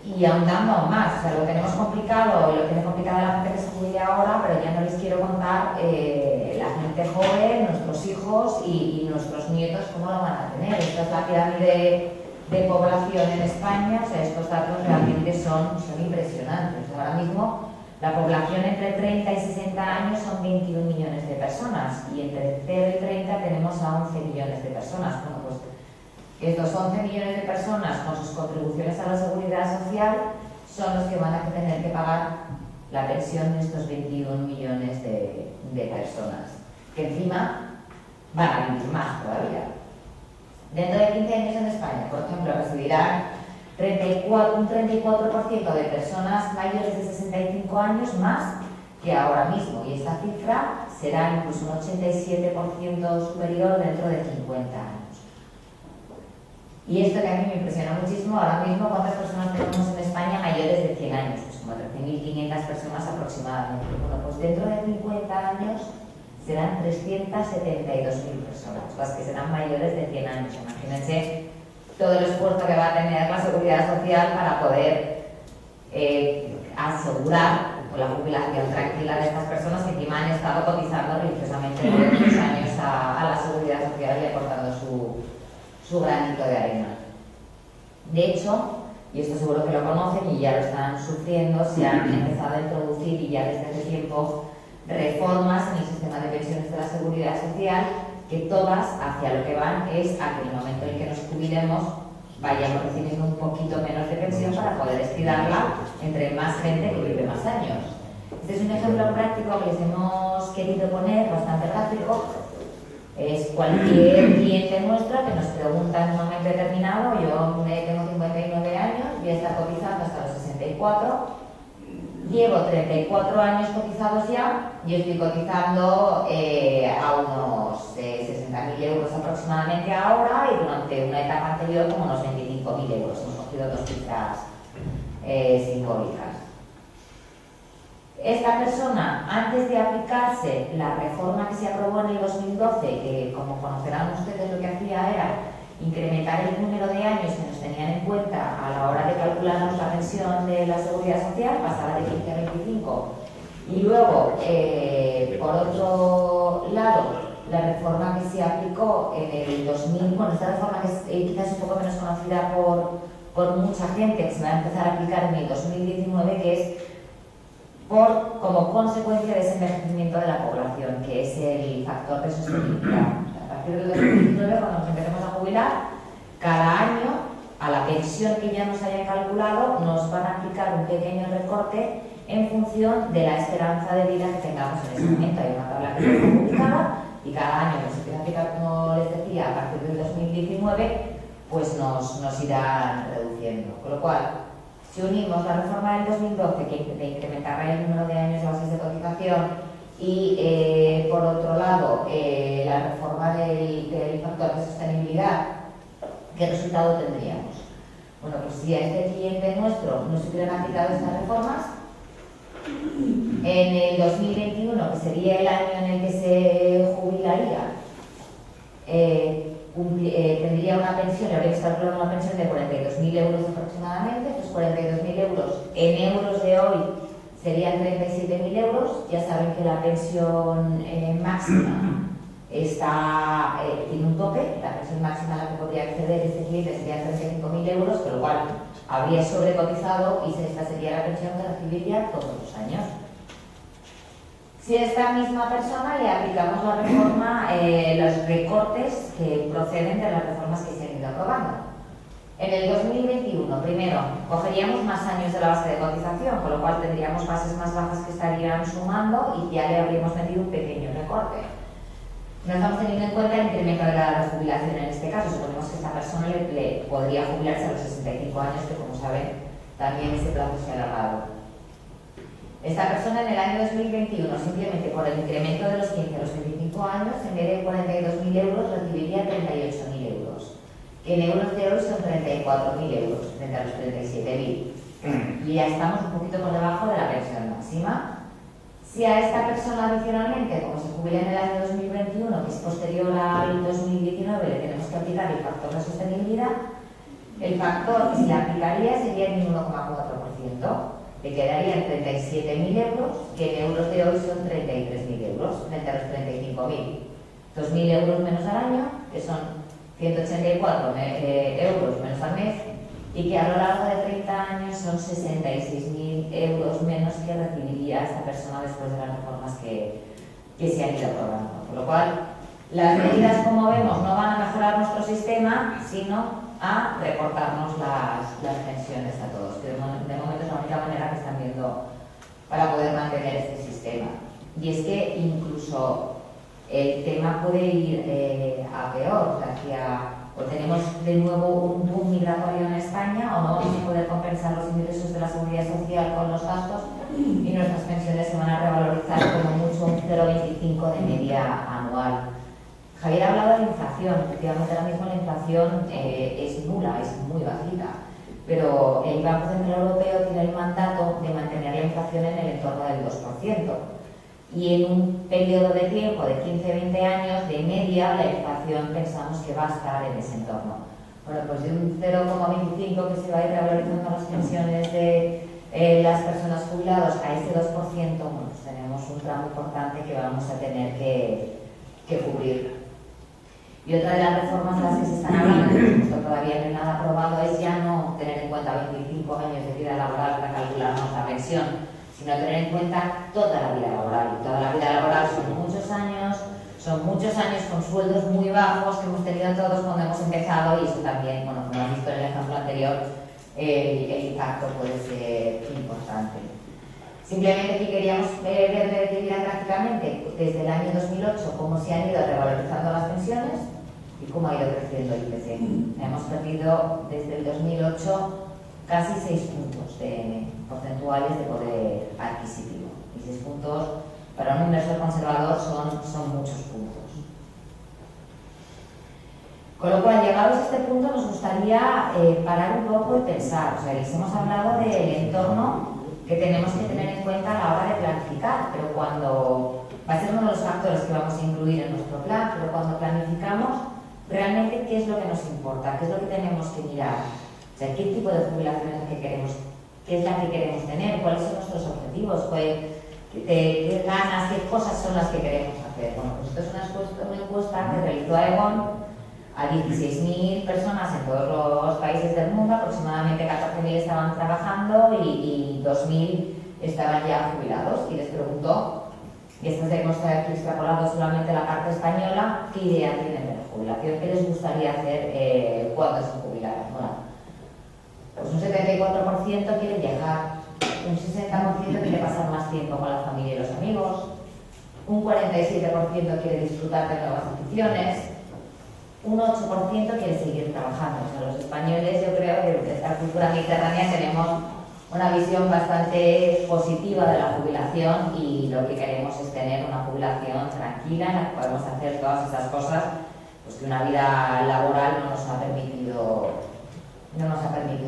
Y ahondando aún más, o sea, lo tenemos complicado, lo tiene complicado la gente que se jubile ahora, pero ya no les quiero contar la gente joven, nuestros hijos y nuestros nietos cómo lo van a tener. Esta es la pirámide de población en España, o sea, estos datos realmente son impresionantes. Ahora mismo la población entre 30 y 60 años son 21 millones de personas y entre 0 y 30 tenemos a 11 millones de personas. Bueno, pues estos 11 millones de personas con sus contribuciones a la seguridad social son los que van a tener que pagar la pensión de estos 21 millones de personas, que encima van a vivir más todavía. Dentro de 15 años en España, por ejemplo, recibirán un 34% de personas mayores de 65 años más que ahora mismo, y esta cifra será incluso un 87% superior dentro de 50 años. Y esto que a mí me impresiona muchísimo, ahora mismo, ¿cuántas personas tenemos en España mayores de 100 años? Pues como 13.500 personas aproximadamente. Bueno, pues dentro de 50 años serán 372.000 personas, las que serán mayores de 100 años. Imagínense todo el esfuerzo que va a tener la Seguridad Social para poder asegurar la jubilación tranquila de estas personas que encima han estado cotizando religiosamente por muchos años a la Seguridad Social y aportando su granito de arena. De hecho, y esto seguro que lo conocen y ya lo están sufriendo, se han empezado a introducir, y ya desde hace tiempo, reformas en el sistema de pensiones de la Seguridad Social, que todas hacia lo que van es a que en el momento en que nos jubilemos vayamos recibiendo un poquito menos de pensión para poder estirarla entre más gente que vive más años. Este es un ejemplo práctico que les hemos querido poner, bastante gráfico. Es cualquier cliente nuestro que nos pregunta en un momento determinado: yo tengo 59 años, voy a estar cotizando hasta los 64, llevo 34 años cotizados ya y estoy cotizando a unos 60.000 euros aproximadamente ahora, y durante una etapa anterior como unos 25.000 euros. Hemos cogido dos cifras simbólicas. Esta persona, antes de aplicarse la reforma que se aprobó en el 2012, que como conocerán ustedes lo que hacía era incrementar el número de años que nos tenían en cuenta a la hora de calcularnos la pensión de la Seguridad Social, pasaba de 15 a 25. Y luego, por otro lado, la reforma que se aplicó en el 2000, bueno, esta reforma que es quizás un poco menos conocida por mucha gente, que se va a empezar a aplicar en el 2019, que es como consecuencia de ese envejecimiento de la población, que es el factor de sostenibilidad. A partir del 2019, cuando nos empecemos a jubilar, cada año, a la pensión que ya nos hayan calculado, nos van a aplicar un pequeño recorte en función de la esperanza de vida que tengamos en ese momento. Hay una tabla que está publicada y cada año que se empieza a aplicar, como les decía, a partir del 2019, pues nos irán reduciendo. Con lo cual, si unimos la reforma del 2012, que incrementará el número de años de bases de cotización, y por otro lado la reforma del factor de sostenibilidad, ¿qué resultado tendríamos? Bueno, pues si a este cliente nuestro no se hubieran aplicado estas reformas, en el 2021, que sería el año en el que se jubilaría, tendría una pensión, le habría calculado una pensión de 42.000 euros aproximadamente. Pues 42.000 euros en euros de hoy serían 37.000 euros. Ya saben que la pensión máxima tiene un tope. La pensión máxima a la que podría acceder este cliente sería 35.000 euros, con lo cual habría sobrecotizado y esta sería la pensión que recibiría todos los años. Si a esta misma persona le aplicamos la reforma, los recortes que proceden de las reformas que se han ido aprobando. En el 2021, primero, cogeríamos más años de la base de cotización, con lo cual tendríamos bases más bajas que estarían sumando y ya le habríamos metido un pequeño recorte. No estamos teniendo en cuenta el incremento de la edad de jubilación en este caso. Suponemos que esta persona le podría jubilarse a los 65 años, que como saben, también ese plazo se ha alargado. Esta persona en el año 2021, simplemente por el incremento de los 15 a los 25 años, en vez de 42.000 euros, recibiría 38.000 euros, que en euros de hoy son 34.000 euros, frente a los 37.000. Y ya estamos un poquito por debajo de la pensión máxima. Si a esta persona adicionalmente, como se jubila en el año 2021, que es posterior al 2019, le tenemos que aplicar el factor de sostenibilidad, el factor que se le aplicaría sería el 1,4%. Le quedarían 37.000 euros, que en euros de hoy son 33.000 euros, frente a los 35.000. 2.000 euros menos al año, que son 184 euros menos al mes, y que a lo largo de 30 años son 66.000 euros menos que recibiría esta persona después de las reformas que se han ido aprobando. Con lo cual, las medidas, como vemos, no van a mejorar nuestro sistema, sino a recortarnos las pensiones a todos, que de momento es la única manera que están viendo para poder mantener este sistema. Y es que incluso el tema puede ir a peor, o tenemos de nuevo un boom migratorio en España, o no vamos a poder compensar los ingresos de la seguridad social con los gastos y nuestras pensiones se van a revalorizar como mucho un 0,25 de media anual. Javier ha hablado de la inflación. Efectivamente, ahora mismo la inflación es nula, es muy bajita, pero el Banco Central Europeo tiene el mandato de mantener la inflación en el entorno del 2%. Y en un periodo de tiempo de 15-20 años, de media, la inflación pensamos que va a estar en ese entorno. Bueno, pues de un 0,25 que se va a ir revalorizando las pensiones de las personas jubiladas a ese 2%, bueno, pues tenemos un tramo importante que vamos a tener que cubrir. Y otra de las reformas de las que se están hablando, que todavía no hay nada aprobado, es ya no tener en cuenta 25 años de vida laboral para calcularnos la pensión, sino tener en cuenta toda la vida laboral. Y toda la vida laboral son muchos años con sueldos muy bajos que hemos tenido todos cuando hemos empezado, y eso también, bueno, como hemos visto en el ejemplo anterior, el impacto puede ser importante. Simplemente aquí queríamos ver gráficamente desde el año 2008 cómo se han ido revalorizando las pensiones y cómo ha ido creciendo el IPC. Hemos perdido desde el 2008 casi 6 puntos porcentuales de poder adquisitivo. Y 6 puntos para un inversor conservador son muchos puntos. Con lo cual, llegados a este punto, nos gustaría parar un poco y pensar. O sea, les hemos hablado del entorno que tenemos que tener en cuenta a la hora de planificar, pero cuando va a ser uno de los factores que vamos a incluir en nuestro plan, pero cuando planificamos, realmente qué es lo que nos importa, qué es lo que tenemos que mirar, o sea, qué tipo de jubilación es la que queremos, qué es la que queremos tener, cuáles son nuestros objetivos, qué ganas, qué cosas son las que queremos hacer. Bueno, pues esto es una encuesta que realizó Aegon a 16.000 personas en todos los países del mundo, aproximadamente 14.000 estaban trabajando y 2.000 estaban ya jubilados, y les preguntó, y esto hemos aquí extrapolado solamente la parte española, qué idea tienen de la jubilación, qué les gustaría hacer cuando se jubilaran. Bueno, pues un 74% quiere viajar, un 60% quiere pasar más tiempo con la familia y los amigos, un 47% quiere disfrutar de nuevas aficiones, un 8% quiere seguir trabajando. O sea, los españoles, yo creo que de esta cultura mediterránea tenemos una visión bastante positiva de la jubilación, y lo que queremos queremos es tener una jubilación tranquila en la que podemos hacer todas esas cosas pues que una vida laboral no nos ha permitido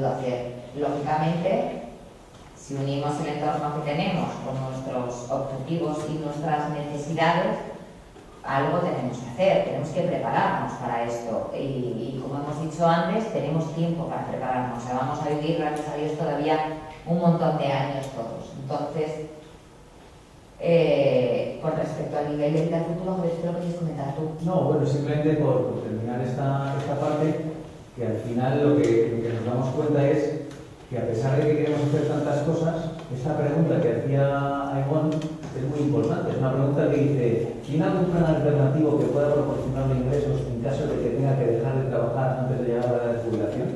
hacer. Lógicamente, si unimos el entorno que tenemos con nuestros objetivos y nuestras necesidades, algo tenemos que hacer, tenemos que prepararnos para esto y como hemos dicho antes, tenemos tiempo para prepararnos, o sea, vamos a vivir, gracias a Dios, todavía un montón de años todos. Entonces, con respecto al nivel de vida futuro, ¿qué es lo que quieres comentar tú? No, bueno, simplemente por terminar esta parte, que al final lo que nos damos cuenta es que a pesar de que queremos hacer tantas cosas, esta pregunta que hacía Aimon es muy importante. Es una pregunta que dice, ¿tiene algún plan alternativo que pueda proporcionarle ingresos en caso de que tenga que dejar de trabajar antes de llegar a la edad de jubilación?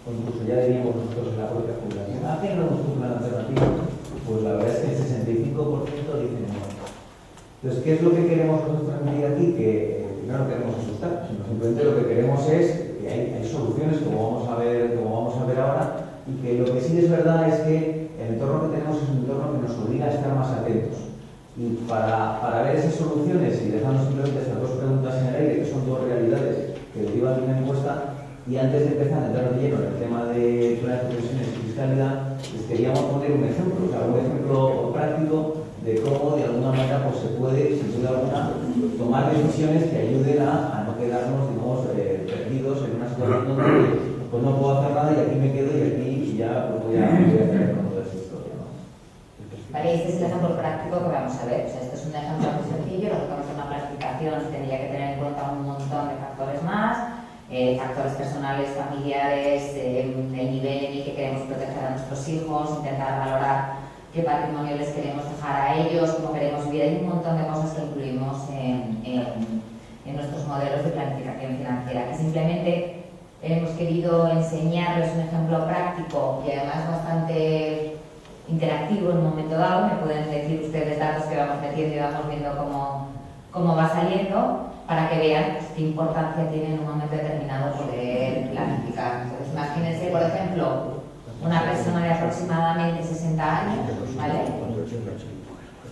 O incluso ya diríamos nosotros en la propia jubilación. ¿Hacen un plan alternativo? Pues la verdad es que el 65% dicen no. Entonces, ¿qué es lo que queremos nosotros transmitir aquí? Que no nos queremos asustar, sino simplemente lo que queremos es que hay soluciones, como vamos a ver ahora, y que lo que sí es verdad es que el entorno que tenemos es un entorno que nos obliga a estar más atentos. Y para ver esas soluciones, y dejando simplemente estas dos preguntas en el aire, que son dos realidades que derivan de una encuesta, y antes de empezar a entrar de lleno en el tema de planes de pensiones y fiscalidad, les queríamos poner un ejemplo, o sea, un ejemplo práctico de cómo de alguna manera pues, se puede, sin duda alguna, tomar decisiones que ayuden a no quedarnos, digamos, perdidos en una situación donde pues no puedo hacer nada y aquí me quedo y aquí ya pues, voy a hacer con toda esta historia, ¿no? Vale, este es el ejemplo práctico que vamos a ver. O sea, este es un ejemplo muy sencillo, lo que vamos a hacer una planificación tendría que tener en cuenta un montón de factores más, factores personales, familiares, el nivel en el que queremos proteger a nuestros hijos, intentar valorar qué patrimonio les queremos dejar a ellos, cómo queremos vivir. Hay un montón de cosas que incluimos en nuestros modelos de planificación financiera, que simplemente hemos querido enseñarles un ejemplo práctico y además bastante interactivo en un momento dado. Me pueden decir ustedes datos que vamos metiendo y vamos viendo cómo va saliendo, para que vean qué importancia tiene en un momento determinado poder planificar. Entonces, imagínense, por ejemplo, una persona de aproximadamente 60 años, ¿vale?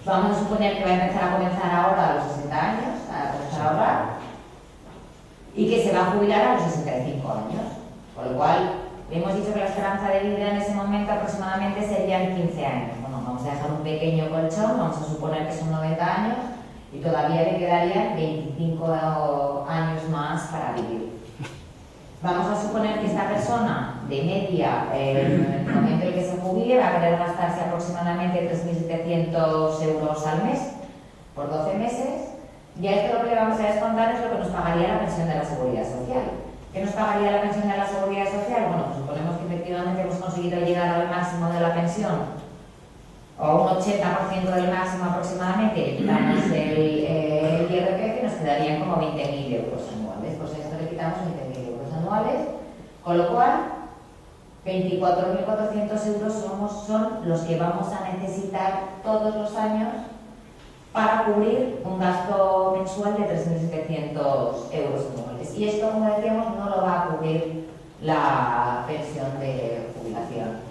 Vamos a suponer que va a comenzar ahora a los 60 años, a comenzar a ahorrar, y que se va a jubilar a los 65 años. Con lo cual, hemos dicho que la esperanza de vida en ese momento aproximadamente serían 15 años. Bueno, vamos a dejar un pequeño colchón, vamos a suponer que son 90 años, y todavía le quedarían 25 años más para vivir. Vamos a suponer que esta persona, de media, en el momento en que se jubile, va a querer gastarse aproximadamente 3.700 euros al mes, por 12 meses, y a esto lo que le vamos a descontar es lo que nos pagaría la pensión de la Seguridad Social. ¿Qué nos pagaría la pensión de la Seguridad Social? Bueno, pues suponemos que efectivamente hemos conseguido llegar al máximo de la pensión, o un 80% del máximo aproximadamente, y le quitamos el IRPF y nos quedarían como 20.000 euros anuales. Pues a esto le quitamos 20.000 euros anuales, con lo cual 24.400 euros son los que vamos a necesitar todos los años para cubrir un gasto mensual de 3.700 euros anuales. Y esto, como decíamos, no lo va a cubrir la pensión de jubilación.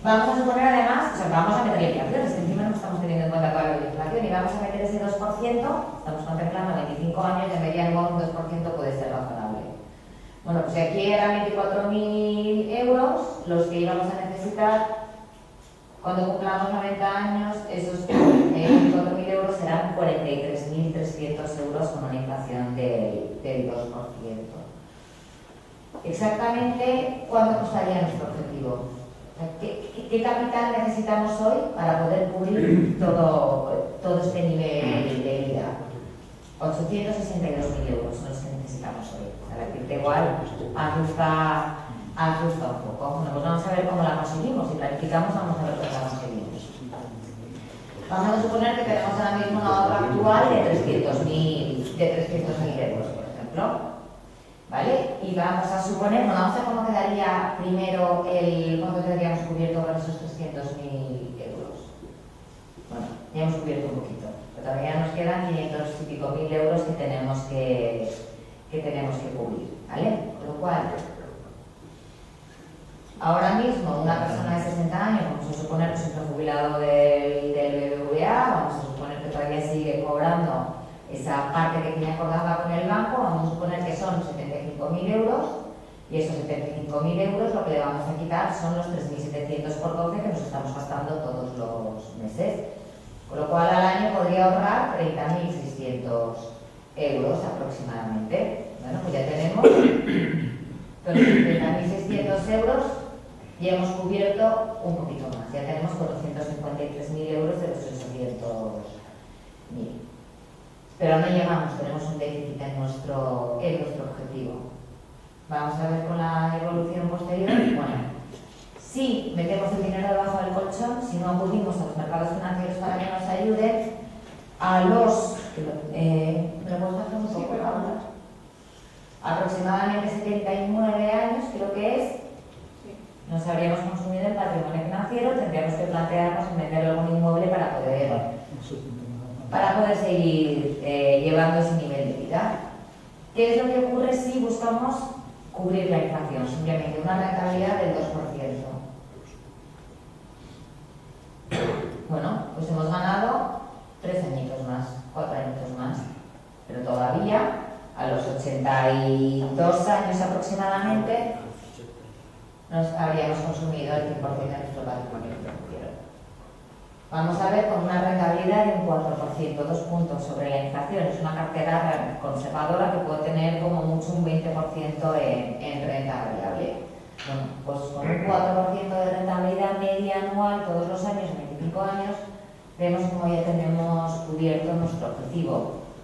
Vamos a suponer además, o sea, vamos a meter la inflación, es que encima no estamos teniendo en cuenta toda la inflación, y vamos a meter ese 2%, estamos contemplando 25 años, de media anual un 2% puede ser razonable. Bueno, pues aquí eran 24.000 euros los que íbamos a necesitar cuando cumplamos 90 años. Esos 24.000 euros serán 43.300 euros con una inflación del 2%. Exactamente, ¿cuánto costaría nuestro objetivo? ¿Qué capital necesitamos hoy para poder cubrir todo este nivel de vida? 862.000 euros son los que necesitamos hoy. A decirte igual, asusta un poco. Bueno, pues vamos a ver cómo la conseguimos. Si planificamos, vamos a ver cómo la conseguimos. Vamos a suponer que tenemos ahora mismo una ahorro actual de 300.000 euros, por ejemplo. ¿Vale? Y vamos a suponer, bueno, vamos a ver cómo quedaría primero cuánto tendríamos cubierto con esos 300.000 euros. Bueno, ya hemos cubierto un poquito, pero todavía nos quedan 500 y pico mil euros que tenemos que cubrir, ¿vale? Con lo cual, ahora mismo una persona de 60 años, vamos a suponer que es un jubilado del BBVA, vamos a suponer que todavía parte que tiene acordada con el banco, vamos a suponer que son 75.000 euros, y esos 75.000 euros lo que le vamos a quitar son los 3.700 por 12 que nos estamos gastando todos los meses. Con lo cual al año podría ahorrar 30.600 euros aproximadamente. Bueno, pues ya tenemos con los 30.600 euros y hemos cubierto un poquito más. Ya tenemos 453.000 euros de los 800.000. Pero no llegamos, tenemos un déficit en nuestro objetivo. Vamos a ver con la evolución posterior. Bueno, si metemos el dinero debajo del colchón, si no acudimos a los mercados financieros para que nos ayuden, a los... ¿me lo puedes hacer un poco, Paula? Aproximadamente 79 años, creo que es, nos habríamos consumido el patrimonio financiero, tendríamos que plantearnos en vender algún inmueble para poder seguir llevando ese nivel de vida. ¿Qué es lo que ocurre si buscamos cubrir la inflación? Simplemente una rentabilidad del 2%. Bueno, pues hemos ganado 3 añitos más, 4 añitos más, pero todavía a los 82 años aproximadamente nos habríamos consumido el 100% de nuestro patrimonio financiero. Vamos a ver con una rentabilidad de un 4%, 2 puntos sobre la inflación. Es una cartera conservadora que puede tener como mucho un 20% en renta variable. Bueno, pues con un 4% de rentabilidad media anual todos los años, 25 años, vemos como ya tenemos cubierto nuestro objetivo.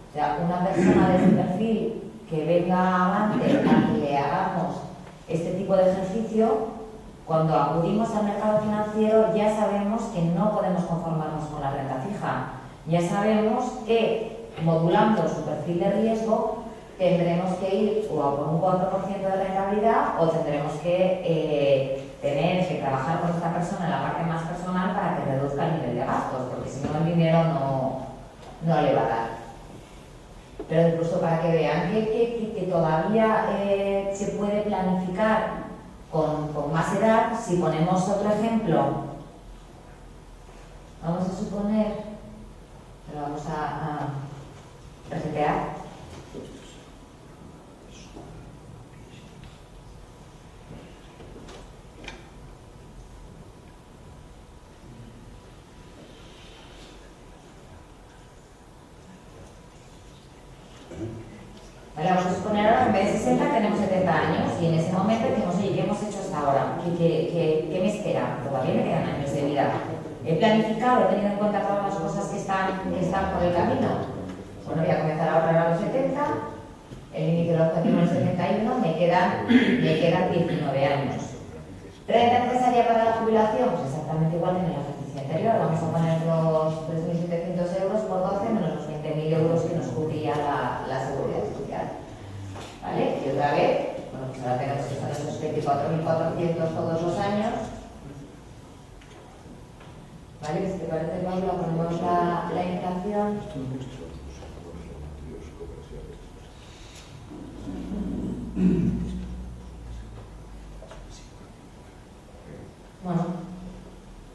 O sea, una persona de ese perfil que venga avante a que le hagamos este tipo de ejercicio, cuando acudimos al mercado financiero ya sabemos que no podemos conformarnos con la renta fija. Ya sabemos que, modulando su perfil de riesgo, tendremos que ir o a por un 4% de rentabilidad o tendremos que tener que trabajar con esta persona en la parte más personal para que reduzca el nivel de gastos, porque si no el dinero no le va a dar. Pero incluso para que vean que todavía se puede planificar con más edad, si ponemos otro ejemplo, vamos a suponer, lo vamos a resetear. Vale, vamos a suponer ahora que en vez de 60 tenemos 70 años y en ese momento decimos, oye, ¿qué hemos hecho hasta ahora? ¿Qué me espera? Todavía me quedan años de vida. He planificado, he tenido en cuenta todas las cosas que están por el camino. Bueno, voy a comenzar a ahorrar a los 70, el límite del objetivo es 71, me quedan 19 años. ¿Renta necesaria para la jubilación? Pues exactamente igual que en el ejercicio anterior. Vamos a poner los 3.700 euros por 12 menos los 20.000 euros que nos cubría la seguridad social. ¿Vale? Y otra vez, bueno, pues ahora tenemos que son esos 24.400 todos los años. ¿Vale? Si te parece, Paula, ponemos la inflación. Bueno,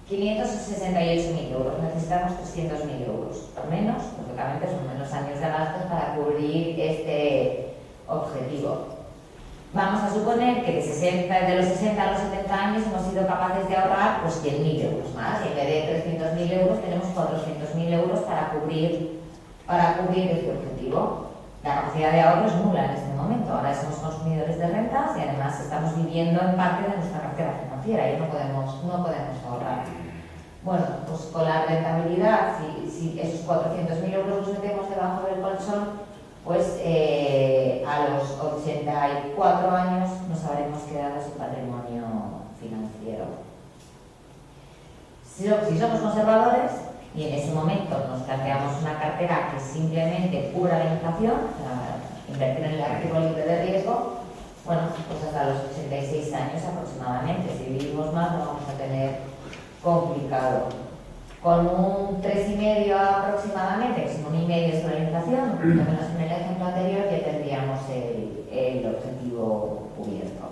568.000 euros, necesitamos 300.000 euros, al menos, lógicamente son menos años de gastos para cubrir este objetivo. Vamos a suponer que de los 60 a los 70 años hemos sido capaces de ahorrar pues 100.000 euros más, y en vez de 300.000 euros tenemos 400.000 euros para cubrir este objetivo. La capacidad de ahorro es nula en este momento. Ahora somos consumidores de rentas y además estamos viviendo en parte de nuestra cartera financiera y no podemos ahorrar. Bueno, pues con la rentabilidad, si esos 400.000 euros los metemos debajo del colchón, pues a los 84 años nos habremos quedado sin patrimonio financiero. Si somos conservadores, y en ese momento nos planteamos una cartera que simplemente cubra la inflación, invertir en el activo libre de riesgo, bueno, pues hasta los 86 años aproximadamente. Si vivimos más lo vamos a tener complicado. Con un 3,5 aproximadamente, que es un 1,5 sobre la inflación, un poquito menos que en el ejemplo anterior, ya tendríamos el objetivo cubierto.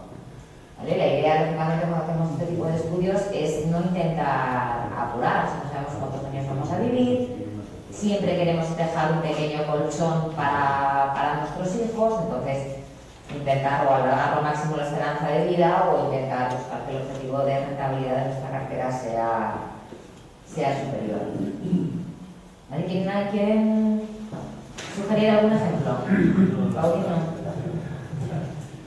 ¿Vale? La idea, lógicamente, cuando hacemos este tipo de estudios es no intentar apurar, o sea, no sabemos cuántos años vamos a vivir. Si siempre queremos dejar un pequeño colchón para nuestros hijos, entonces intentar o alargar al máximo la esperanza de vida o intentar buscar que el objetivo de rentabilidad de nuestra cartera sea superior. ¿Vale? ¿Quieren sugerir algún ejemplo? Paulino.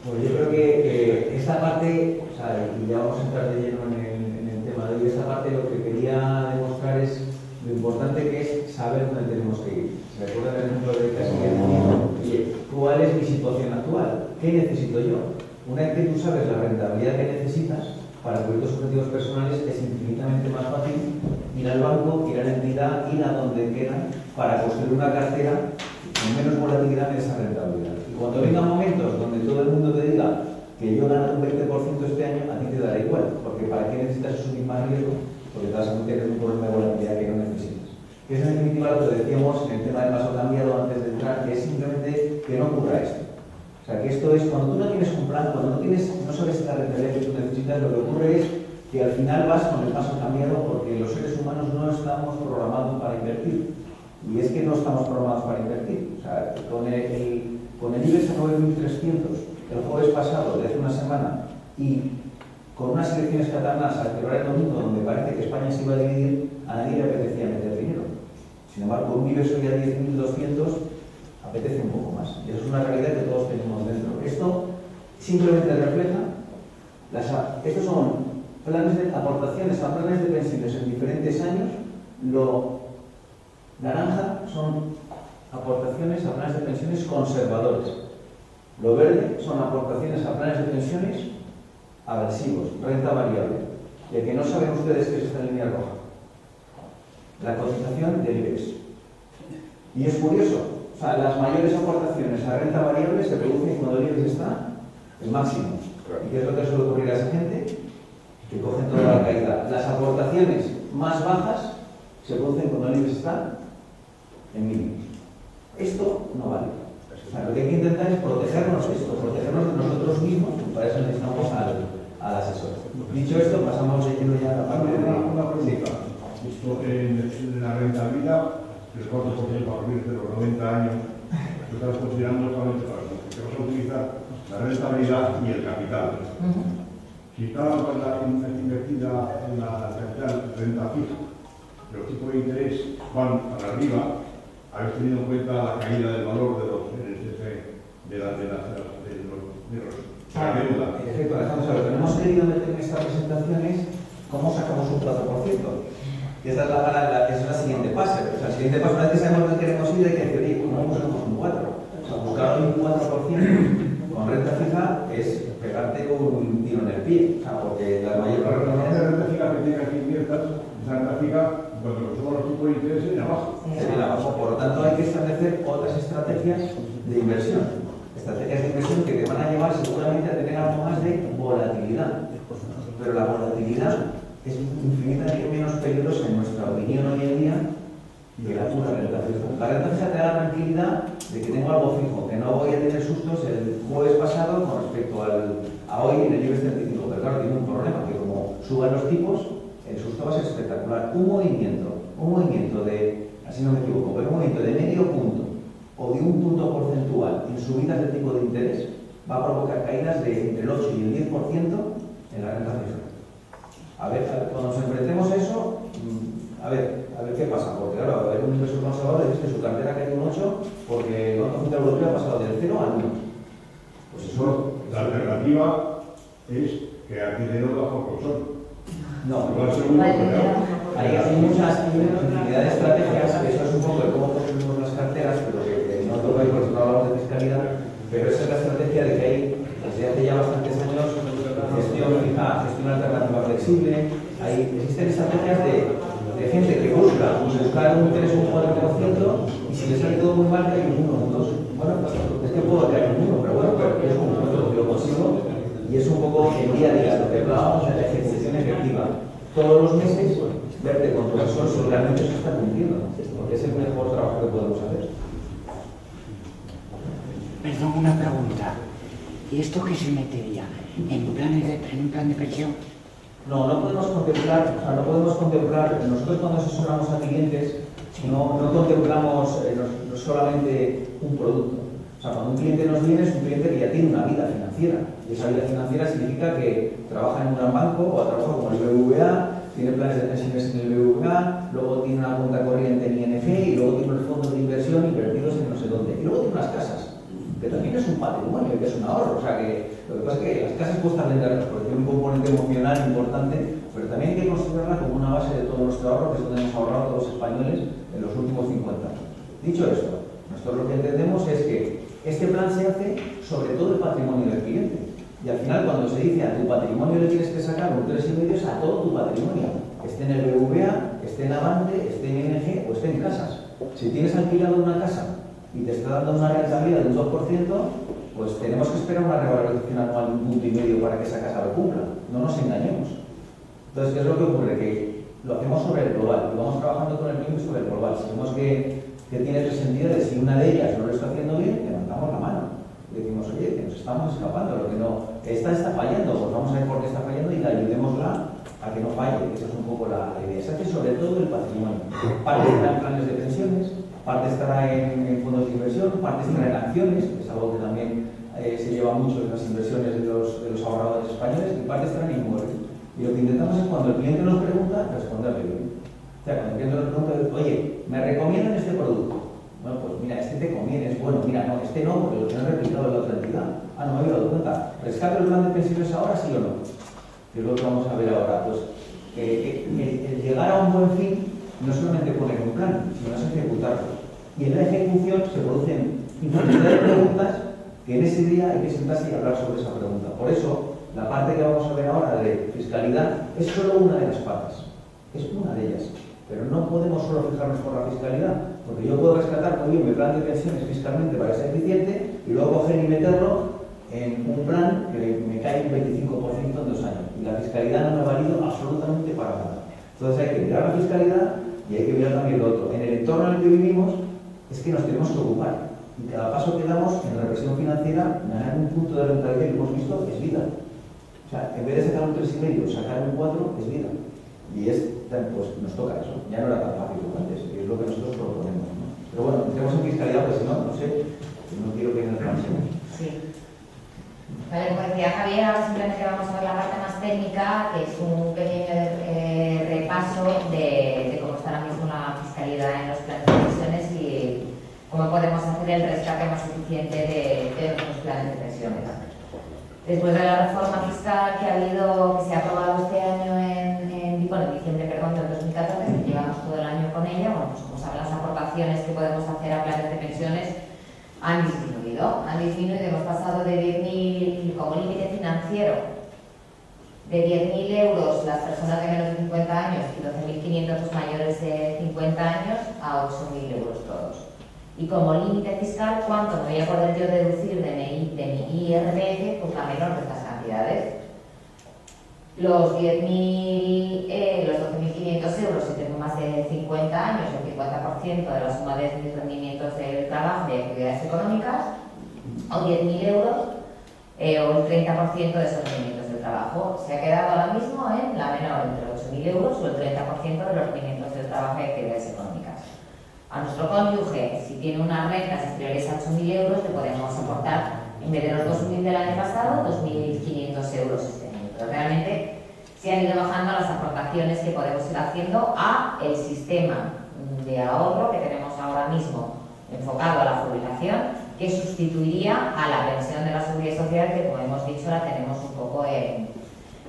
Pues yo creo que esta parte, o sea, y ya vamos a entrar de lleno en el tema de hoy, esta parte lo que quería demostrar es lo importante que es saber dónde tenemos que ir. ¿Se recuerdan el ejemplo de casi que oye, ¿cuál es mi situación actual? ¿Qué necesito yo? Una vez que tú sabes la rentabilidad que necesitas para cubrir tus objetivos personales, es infinitamente más fácil ir al banco, ir a la entidad, ir a donde quieran para construir una cartera con menos volatilidad en esa rentabilidad. Y cuando vengan momentos donde todo el mundo te diga que yo he ganado un 20% este año, a ti te dará igual, porque ¿para qué necesitas asumir más riesgo? Porque te vas a meter en un problema de volatilidad que no necesitas. Que es en definitiva lo que decíamos en el tema del paso cambiado antes de entrar, que es simplemente que no ocurra esto. O sea, que esto es cuando tú no tienes un plan, cuando no sabes la rentabilidad que tú necesitas, lo que ocurre es que al final vas con el paso cambiado porque los seres humanos no estamos programados para invertir. Y es que no estamos programados para invertir. O sea, con el IBEX a 9.300 el jueves pasado, de hace una semana, y con unas elecciones catalanas al celebrar el domingo donde parece que España se iba a dividir, a nadie le apetecía meter dinero. Sin embargo, un IBEX hoy a 10.200 apetece un poco más. Y eso es una realidad que todos tenemos dentro. Esto simplemente refleja, estos son planes de aportaciones a planes de pensiones en diferentes años. Lo naranja son aportaciones a planes de pensiones conservadores. Lo verde son aportaciones a planes de pensiones agresivos, renta variable. Y el que no saben ustedes que es esta línea roja, la cotización del IBEX. Y es curioso, o sea, las mayores aportaciones a renta variable se producen cuando el IBEX está el máximo. ¿Y qué es lo que suele ocurrir a esa gente? Que cogen toda la caída. Las aportaciones más bajas se producen cuando el IBEX está en mínimos. Esto no vale. O sea, lo que hay que intentar es protegernos de esto, protegernos de nosotros mismos, y para eso necesitamos al asesor. Dicho esto, pasamos de lleno ya a la parte de... Una pregunta. En la rentabilidad, el 4% a partir de los 90 años, tú estás considerando solamente para los que vas a utilizar la rentabilidad y el capital. Si está invertida en la capital renta fija, los tipos de interés van para arriba, habéis tenido en cuenta la caída del valor de los la deuda. Perfecto, Alejandro. Lo que no hemos querido meter en esta presentación es cómo sacamos un 4%. Y esa es la siguiente fase. O sea, el siguiente paso, una vez que sabemos dónde queremos ir, hay que decir, oye, ¿cómo buscamos un 4%? O sea, buscar un 4% con renta fija es pegarte un tiro en el pie. O sea, porque la mayor parte de la renta fija que tengas que inviertas, esa renta fija, cuando somos los tipos de interés, en abajo. En abajo. Por lo tanto, hay que establecer otras estrategias de inversión. Estrategias de inversión que te van a llevar seguramente a tener algo más de volatilidad. Pero la volatilidad es infinitamente menos peligrosa en nuestra opinión hoy en día que la pura renta fija. La renta fija te da la tranquilidad de que tengo algo fijo, que no voy a tener sustos el jueves pasado con respecto a hoy en el IBEX 35. Pero claro, tiene un problema, que como suban los tipos, el susto va a ser espectacular. Un movimiento de, así no me equivoco, pero un movimiento de medio punto o de un punto porcentual en subidas de tipo de interés va a provocar caídas de entre el 8 y el 10% en la renta fija. A ver, cuando nos enfrentemos a eso, a ver qué pasa, porque claro, hay un inversor conservador que dice que su cartera cae un 8 porque el Banco Central Europeo ha pasado del 0 al 1. Pues eso... La alternativa es quedarte dinero bajo colchón. No, hay muchas infinidad de estrategias, que eso es un poco de cómo construimos las carteras, pero que no toca y por eso no hablamos de fiscalidad, pero esa es la estrategia de que hay, desde hace ya bastantes años, gestión fija, gestión alternativa flexible, existen estrategias de gente que busca buscar un 3 o un 4%, y si le sale todo muy mal, hay un 1 o un 2. Bueno, es que puedo caer un 1, pero bueno, es un momento que lo consigo. Y es un poco el día a día, lo que hablábamos de la ejecución efectiva. Todos los meses, verte con tu asesor si realmente se está cumpliendo, porque es el mejor trabajo que podemos hacer. Perdón, una pregunta. ¿Y esto qué se metería? ¿En un plan de pensión? No podemos contemplar, nosotros cuando asesoramos a clientes, No contemplamos no solamente un producto. O sea, cuando un cliente nos viene es un cliente que ya tiene una vida financiera. Y esa vida financiera significa que trabaja en un gran banco o trabaja como el BBVA, tiene planes de pensiones en el BBVA, luego tiene una cuenta corriente en ING y luego tiene unos fondos de inversión invertidos en no sé dónde. Y luego tiene unas casas, que también es un patrimonio, que es un ahorro. O sea, que lo que pasa es que las casas cuestan venderlas porque tiene un componente emocional importante, pero también hay que considerarla como una base de todo nuestro ahorro, que es donde hemos ahorrado todos los españoles en los últimos 50 años. Dicho esto, nosotros lo que entendemos es que este plan se hace sobre todo el patrimonio del cliente. Y al final, cuando se dice a tu patrimonio le tienes que sacar un 3,5, es a todo tu patrimonio. Esté en el BBVA, esté en Avante, esté en ING o esté en casas. Si tienes alquilado una casa y te está dando una rentabilidad de un 2%, pues tenemos que esperar una revalorización anual de 1,5 puntos para que esa casa lo cumpla. No nos engañemos. Entonces, ¿qué es lo que ocurre? Que lo hacemos sobre el global y vamos trabajando con el cliente sobre el global. Si vemos que tiene tres entidades, si una de ellas no lo está haciendo bien, levantamos la mano. Y decimos, oye, que nos estamos escapando, lo que no, esta está fallando, pues vamos a ver por qué está fallando y ayudémosla a que no falle, que esa es un poco la idea. Se hace sobre todo el patrimonio. Parte estará en planes de pensiones, parte estará en fondos de inversión, parte estará en acciones, que es algo que también se lleva mucho en las inversiones de los ahorradores españoles, y parte estará en inmuebles. Y lo que intentamos es cuando el cliente nos pregunta, responderle bien. O sea, cuando el cliente nos pregunta, oye, ¿me recomiendan este producto? Bueno, pues mira, este te conviene, es bueno, mira, no, este no, porque lo tienen replicado en la otra entidad. Ah, no me había dado cuenta. ¿Rescato el plan de pensiones ahora, sí o no? Que es lo que vamos a ver ahora. Pues el llegar a un buen fin no solamente poner un plan, sino es ejecutarlo. Y en la ejecución se producen infinidad de preguntas que en ese día hay que sentarse y hablar sobre esa pregunta. Por eso, la parte que vamos a ver ahora de fiscalidad es solo una de las partes. Es una de ellas. Pero no podemos solo fijarnos por la fiscalidad, porque yo puedo rescatar muy bien mi plan de pensiones fiscalmente para que sea eficiente y luego coger y meterlo en un plan que me cae un 25% en 2 años. Y la fiscalidad no me ha valido absolutamente para nada. Entonces hay que mirar la fiscalidad y hay que mirar también lo otro. En el entorno en el que vivimos es que nos tenemos que ocupar. Y cada paso que damos en represión financiera, ganar un punto de rentabilidad que hemos visto es vida. O sea, en vez de sacar un 3,5, sacar un 4 es vida. Y pues nos toca eso. Ya no era tan fácil como antes, que es lo que nosotros proponemos, ¿no? Pero bueno, tenemos en fiscalidad, pues si no, no sé, no quiero que nos cansemos. Sí. Vale, como decía Javier, ahora simplemente vamos a ver la parte más técnica, que es un pequeño repaso de cómo está ahora mismo la fiscalidad en los planes de pensiones y cómo podemos hacer el rescate más eficiente de nuestros planes de pensiones. Después de la reforma fiscal que se ha aprobado este año en diciembre del 2014, que llevamos todo el año con ella, bueno, pues como saben, las aportaciones que podemos hacer a planes de pensiones han disminuido. Hemos pasado de 10.000 como límite financiero, de 10.000 euros las personas de menos de 50 años y 12.500 los mayores de 50 años a 8.000 euros todos. Y como límite fiscal, ¿cuánto me voy a poder yo deducir de mi IRPF? Pues la menor de estas cantidades. Los 10.000, los 12.500 euros si tengo más de 50 años, el 50% de la suma de mis rendimientos del trabajo y de actividades económicas, o 10.000 euros, o el 30% de esos rendimientos del trabajo. Se ha quedado ahora mismo en la menor, entre 8.000 euros o el 30% de los rendimientos del trabajo y actividades económicas. A nuestro cónyuge, si tiene unas rentas inferiores a 8.000 euros, le podemos aportar, en vez de los 2.000 del año pasado, 2.500 euros este año. Pero realmente se han ido bajando las aportaciones que podemos ir haciendo a el sistema de ahorro que tenemos ahora mismo enfocado a la jubilación, que sustituiría a la pensión de la Seguridad Social, que como hemos dicho la tenemos un poco en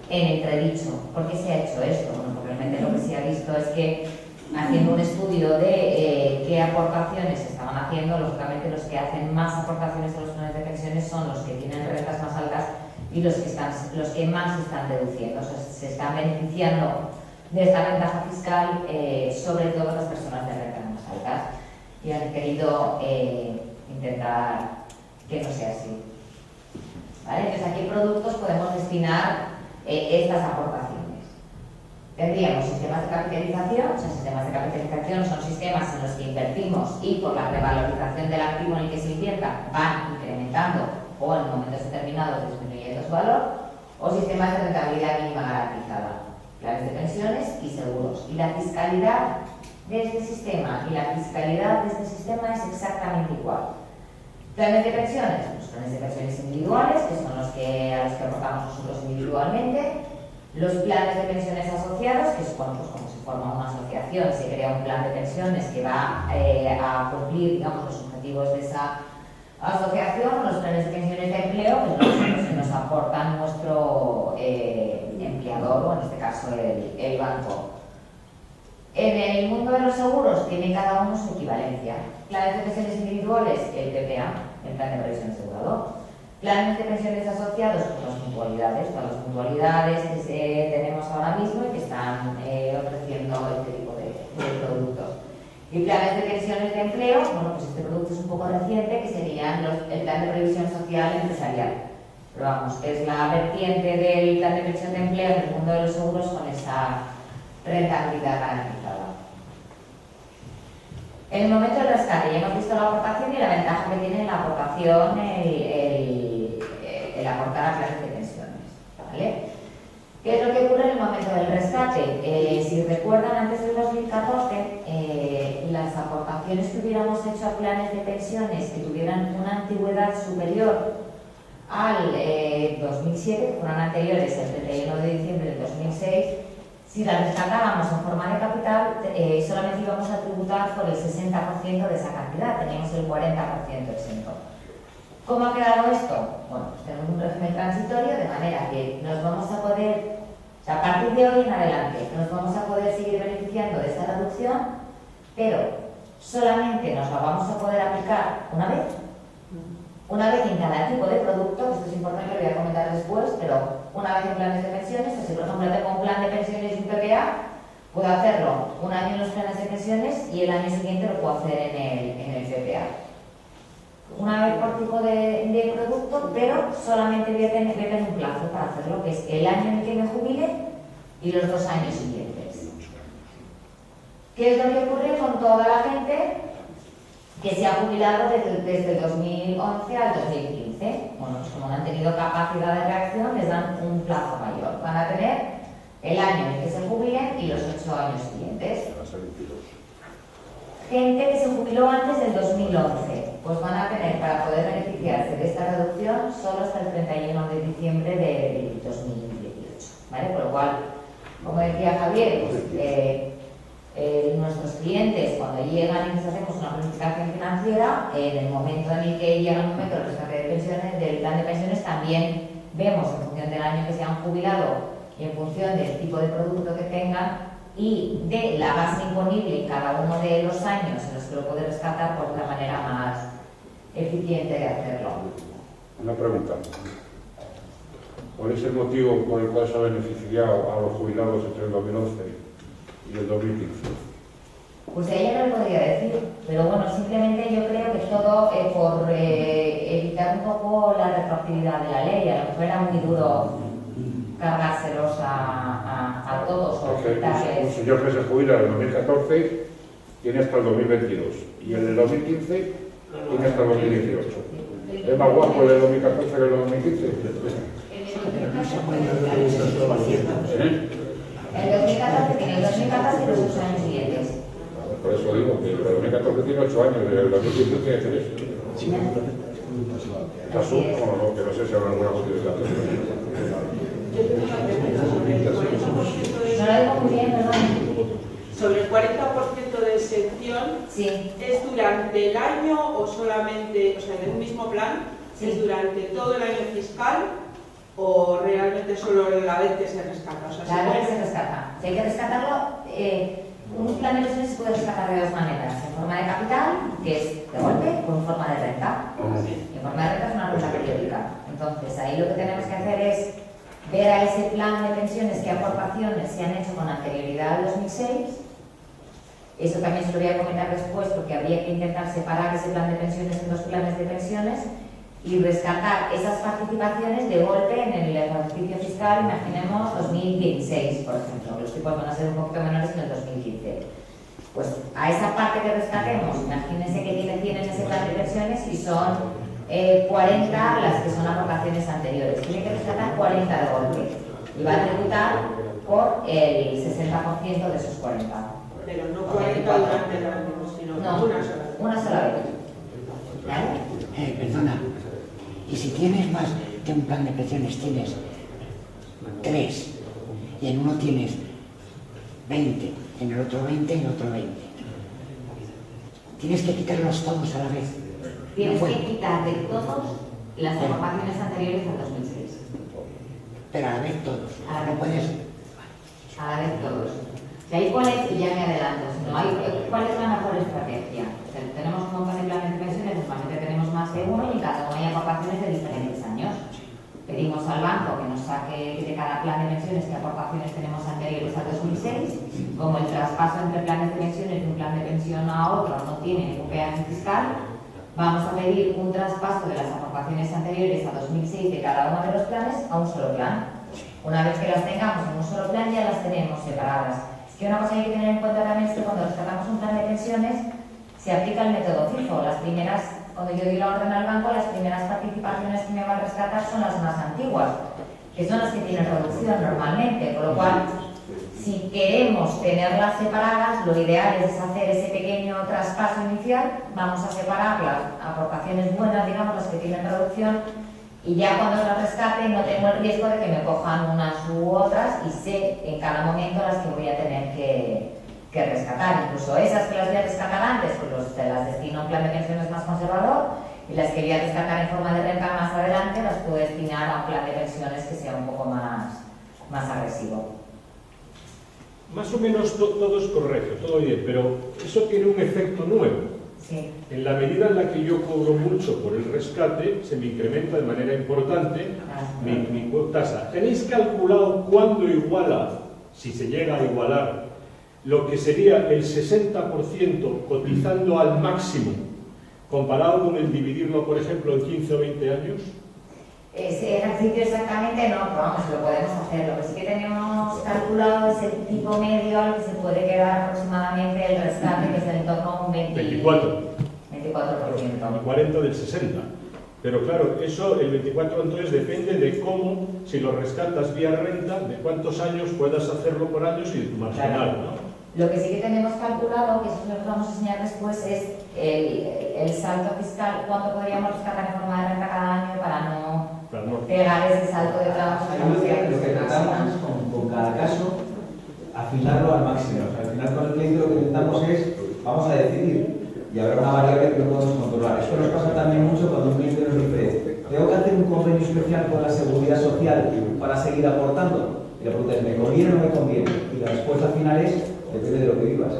entredicho. ¿Por qué se ha hecho esto? Bueno, pues realmente lo que se ha visto es que haciendo un estudio de qué aportaciones se estaban haciendo, lógicamente los que hacen más aportaciones a los planes de pensiones son los que tienen rentas más altas y los que más están deduciendo. O sea, se están beneficiando de esta ventaja fiscal, sobre todo las personas de rentas más altas, y han querido intentar que no sea así. ¿Vale? Entonces, ¿a qué productos podemos destinar estas aportaciones? Tendríamos sistemas de capitalización. O sea, sistemas de capitalización son sistemas en los que invertimos y por la revalorización del activo en el que se invierta van incrementando o en momentos determinados disminuyendo su valor, o sistemas de rentabilidad mínima garantizada, planes de pensiones y seguros. Y la fiscalidad, de este sistema y la fiscalidad de este sistema es exactamente igual. Planes de pensiones, los planes de pensiones individuales, que son a los que aportamos nosotros individualmente, los planes de pensiones asociados, que es cuando, pues, como se forma una asociación, se crea un plan de pensiones que va a cumplir, digamos, los objetivos de esa asociación, los planes de pensiones de empleo, que son los que nos aportan nuestro empleador, o en este caso el banco. En el mundo de los seguros tienen cada uno su equivalencia. Planes de pensiones individuales, el PPA, el plan de previsión asegurador. Planes de pensiones asociados, pues las mutualidades, todas las mutualidades que tenemos ahora mismo y que están ofreciendo este tipo de productos. Y planes de pensiones de empleo, bueno, pues este producto es un poco reciente, que serían el plan de previsión social empresarial. Pero vamos, es la vertiente del plan de pensión de empleo en el mundo de los seguros con esa rentabilidad garantizada. En el momento del rescate ya hemos visto la aportación y la ventaja que tiene la aportación el aportar a planes de pensiones, ¿vale? ¿Qué es lo que ocurre en el momento del rescate? Si recuerdan, antes del 2014, las aportaciones que hubiéramos hecho a planes de pensiones que tuvieran una antigüedad superior al 2007, que fueron anteriores al 31 de diciembre del 2006, si las rescatábamos en forma de capital, solamente íbamos a tributar por el 60% de esa cantidad, teníamos el 40% exento. ¿Cómo ha quedado esto? Bueno, pues tenemos un régimen transitorio de manera que nos vamos a poder, o sea, a partir de hoy en adelante, nos vamos a poder seguir beneficiando de esta reducción, pero solamente nos la vamos a poder aplicar una vez en cada tipo de producto, que esto es importante, lo voy a comentar después, pero una vez en planes de pensiones, así por ejemplo tengo un plan de pensiones y un PPA, puedo hacerlo un año en los planes de pensiones y el año siguiente lo puedo hacer en el PPA. Una vez por tipo de producto, pero solamente voy a tener un plazo para hacerlo, que es el año en el que me jubile y los 2 años siguientes. ¿Qué es lo que ocurre con toda la gente que se ha jubilado desde el 2011 al 2015? Bueno, pues como no han tenido capacidad de reacción, les dan un plazo mayor. Van a tener el año en el que se jubilen y los 8 años siguientes. Gente que se jubiló antes del 2011, pues van a tener, para poder beneficiarse de esta reducción, solo hasta el 31 de diciembre del 2018, ¿vale? Por lo cual, como decía Javier, pues, nuestros clientes, cuando llegan y les hacemos una planificación financiera, en el momento en el que llega el momento del rescate de pensiones, del plan de pensiones, también vemos, en función del año que se han jubilado y en función del tipo de producto que tengan, y de la base imponible en cada uno de los años en los que lo puede rescatar, por la manera más eficiente de hacerlo. Una pregunta. ¿Cuál es el motivo por el cual se ha beneficiado a los jubilados entre el 2011 y el 2015? Pues ella no lo podría decir, pero bueno, simplemente yo creo que todo por evitar un poco la retroactividad de la ley. A lo mejor era muy duro cargárselos a todos o quitarles. Un señor que se jubila en el 2014 tiene hasta el 2022 y en el 2015 tiene hasta el 2018. ¿Es más guapo el del 2014 que el del 2015? El 2014 tiene el 2014 y los 8 años siguientes. Por eso digo que el 2014 tiene 8 años y el 2015 tiene 3. ¿Caso? No, que no sé si habrá alguna continuidad. No lo digo muy bien, perdón. Sobre el 40% de exención, Sí. ¿es durante el año o solamente, o sea, en el mismo plan, Sí. es durante todo el año fiscal o realmente solo la vez que se rescata? O sea, La vez que se rescata. Si hay que rescatarlo, un plan de pensiones se puede rescatar de 2 maneras. En forma de capital, que es de golpe, o en forma de renta. En forma de renta es una renta periódica. Entonces, ahí lo que tenemos que hacer es ver a ese plan de pensiones qué aportaciones se han hecho con anterioridad al 2006. Eso también se lo voy a comentar después, porque habría que intentar separar ese plan de pensiones en 2 planes de pensiones y rescatar esas participaciones de golpe en el ejercicio fiscal, imaginemos 2016, por ejemplo. Los tipos van a ser un poquito menores que en el 2015. Pues a esa parte que rescatemos, imagínense que tiene 100 en ese plan de pensiones y son 40 las que son aportaciones anteriores. Tiene que rescatar 40 de golpe y va a tributar por el 60% de esos 40. Pero no 40 durante el año, sino No, una sola vez. ¿Vale? Perdona, y si tienes más de un plan de pensiones, tienes 3, y en uno tienes 20, en el otro 20 y en el otro 20. Tienes que quitarlos todos a la vez. Tienes No que puedes. quitar de todos las aportaciones anteriores al 2006. Pero a la vez todos. A la vez. No puedes. A la vez todos. Si hay cuál es, y ya me adelanto, si no hay, ¿cuál es la mejor estrategia? O sea, tenemos un montón de planes de pensiones, normalmente tenemos más de uno y en cada uno hay aportaciones de diferentes años. Pedimos al banco que nos saque de cada plan de pensiones qué aportaciones tenemos anteriores al 2006. Como el traspaso entre planes de pensiones de un plan de pensión a otro no tiene ningún peaje fiscal, vamos a pedir un traspaso de las aportaciones anteriores a 2006 de cada uno de los planes a un solo plan. Una vez que las tengamos en un solo plan ya las tenemos separadas. Es que una cosa que hay que tener en cuenta también es que cuando rescatamos un plan de pensiones se aplica el método FIFO. Las primeras, cuando yo doy la orden al banco, las primeras participaciones que me van a rescatar son las más antiguas, que son las que tienen reducción normalmente, con lo cual si queremos tenerlas separadas, lo ideal es hacer ese pequeño traspaso inicial, vamos a separar las aportaciones buenas, digamos, las que tienen reducción, y ya cuando las rescate no tengo el riesgo de que me cojan unas u otras y sé en cada momento las que voy a tener que rescatar. Incluso esas que las voy a rescatar antes, pues las destino a un plan de pensiones más conservador, y las que voy a rescatar en forma de renta más adelante las puedo destinar a un plan de pensiones que sea un poco más agresivo. Más o menos todo es correcto, todo bien, pero eso tiene un efecto nuevo. Sí. En la medida en la que yo cobro mucho por el rescate, se me incrementa de manera importante mi tasa. ¿Tenéis calculado cuándo iguala, si se llega a igualar, lo que sería el 60% cotizando al máximo, comparado con el dividirlo, por ejemplo, en 15 o 20 años? Ese ejercicio exactamente no, pero vamos, lo podemos hacer. Lo que sí que tenemos calculado es el tipo medio al que se puede quedar aproximadamente el rescate, que es en torno a un 24. 24%. 40 del 60. Pero claro, eso, el 24 entonces depende de cómo, si lo rescatas vía renta, de cuántos años puedas hacerlo por años y de tu marginal, ¿no? Lo que sí que tenemos calculado, que eso es lo que vamos a enseñar después, es el salto fiscal, cuánto podríamos rescatar en forma de renta cada año para no pegar ese salto de trabajo. Lo que tratamos con cada caso, afinarlo al máximo. O sea, al final con el crédito lo que intentamos es, vamos a decidir, y habrá una variable que no podemos controlar. Esto nos pasa también mucho cuando un cliente nos dice, tengo que hacer un convenio especial con la Seguridad Social para seguir aportando. Y la pregunta es, ¿me conviene o no me conviene? Y la respuesta final es, depende de lo que vivas.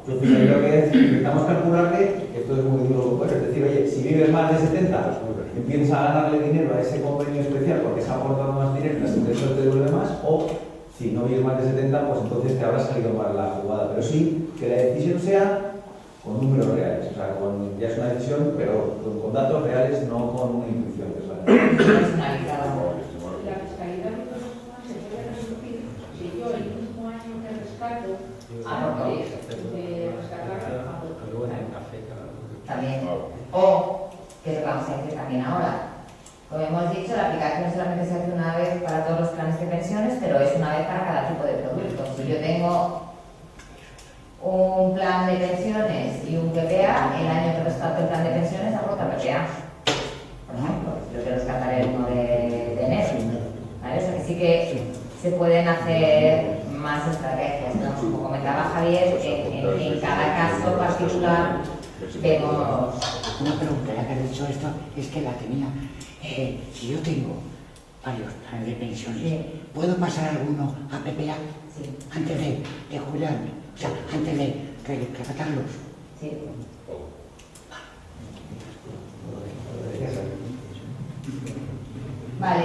Entonces, yo creo que intentamos calcularle, esto es muy duro, bueno, es decir, oye, si vives más de 70, empiezas a ganarle dinero a ese convenio especial porque se ha aportado más dinero y las empresas te devuelven más, o si no vives más de 70, pues entonces te habrá salido mal la jugada. Pero sí, que la decisión sea con números reales, o sea, ya es una decisión, pero con datos reales, no con una intuición. Personalizado. La fiscalidad de los demás se puede reducir si yo el mismo año que rescato aporto de rescatar También. O, que es lo que vamos a decir también ahora. Como hemos dicho, la aplicación solamente se hace una vez para todos los planes de pensiones, pero es una vez para cada tipo de producto. Si yo tengo un plan de pensiones y un PPA, el año que rescato el plan de pensiones aporta PPA. Por ejemplo, yo quiero rescatar el 1 de enero. ¿Vale? O sea que sí que se pueden hacer más estrategias, ¿no? Como comentaba Javier, en cada caso particular vemos... Una pregunta, ya que has dicho esto, es que la tenía. Si yo tengo varios planes de pensiones, Sí. ¿puedo pasar alguno a PPA Sí, antes de jubilarme? O sea, antes de rescatarlos. sí. Vale.